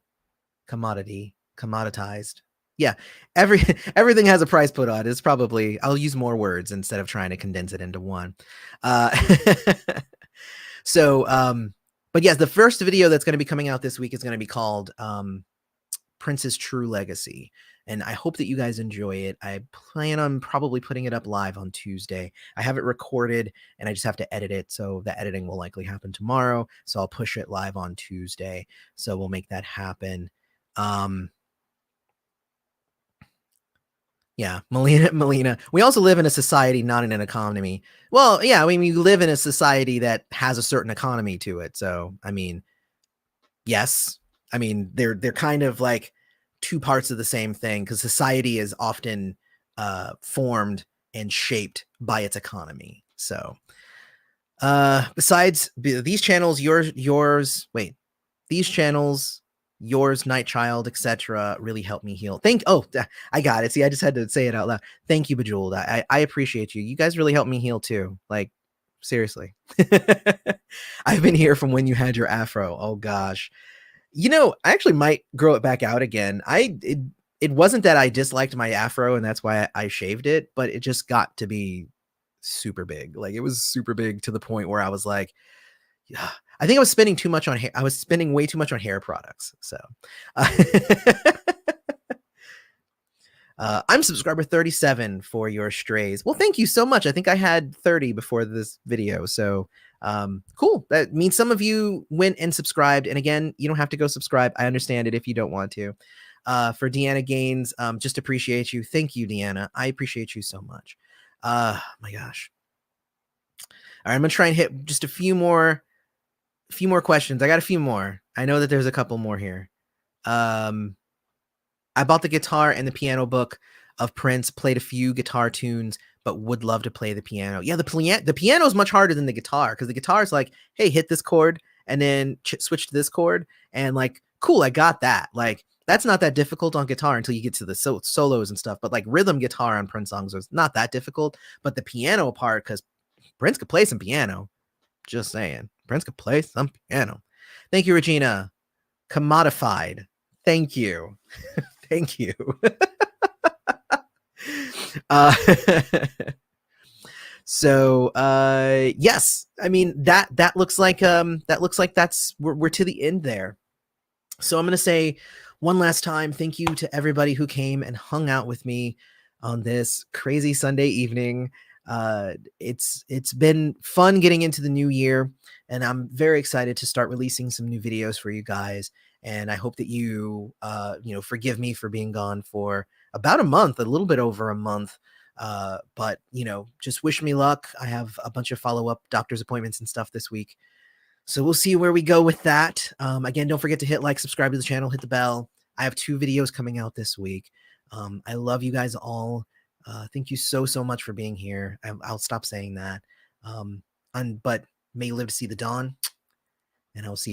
Yeah. Everything has a price put on. It's probably, I'll use more words instead of trying to condense it into one. Uh, so, but yes, the first video that's going to be coming out this week is going to be called, Prince's True Legacy. And I hope that you guys enjoy it. I plan on probably putting it up live on Tuesday. I have it recorded and I just have to edit it. So the editing will likely happen tomorrow. So I'll push it live on Tuesday. So we'll make that happen. Yeah, Melina. We also live in a society, not in an economy. Well, yeah, I mean, you live in a society that has a certain economy to it. So, I mean, yes, I mean they're kind of like two parts of the same thing because society is often formed and shaped by its economy. So besides these channels, these channels, yours, Night Child, etc., really helped me heal. I got it. See, I just had to say it out loud. Thank you, Bejeweled. I appreciate you. You guys really helped me heal too. Like, seriously. I've been here from when you had your afro. Oh gosh. I actually might grow it back out again. It wasn't that I disliked my afro and that's why I shaved it, but it just got to be super big. Like it was super big to the point where I was like, yeah, I think I was spending too much on hair. I was spending way too much on hair products. So uh, I'm subscriber 37 for your strays. Well, thank you so much. I think I had 30 before this video. So cool. That means some of you went and subscribed. And again, you don't have to go subscribe. I understand it if you don't want to. For Deanna Gaines, just appreciate you. Thank you, Deanna. I appreciate you so much. My gosh. All right, I'm gonna try and hit just a few more questions. I got a few more. I know that there's a couple more here. I bought the guitar and the piano book of Prince, played a few guitar tunes, but would love to play the piano. Yeah, the piano is much harder than the guitar because the guitar is like, hey, hit this chord and then switch to this chord. And like, cool, I got that. Like, that's not that difficult on guitar until you get to the solos and stuff. But like rhythm guitar on Prince songs was not that difficult. But the piano part, because Prince could play some piano. Just saying. Prince could play some piano. Thank you, Regina. Commodified. Thank you. Thank you. So yes, I mean that looks like that's we're to the end there. So I'm gonna say one last time, thank you to everybody who came and hung out with me on this crazy Sunday evening. It's been fun getting into the new year, and I'm very excited to start releasing some new videos for you guys. And I hope that you forgive me for being gone for about a month, a little bit over a month. But just wish me luck. I have a bunch of follow-up doctor's appointments and stuff this week. So we'll see where we go with that. Again, don't forget to hit like, subscribe to the channel, hit the bell. I have 2 videos coming out this week. I love you guys all. Thank you so much for being here. I'll stop saying that. But may you live to see the dawn, and I'll see you.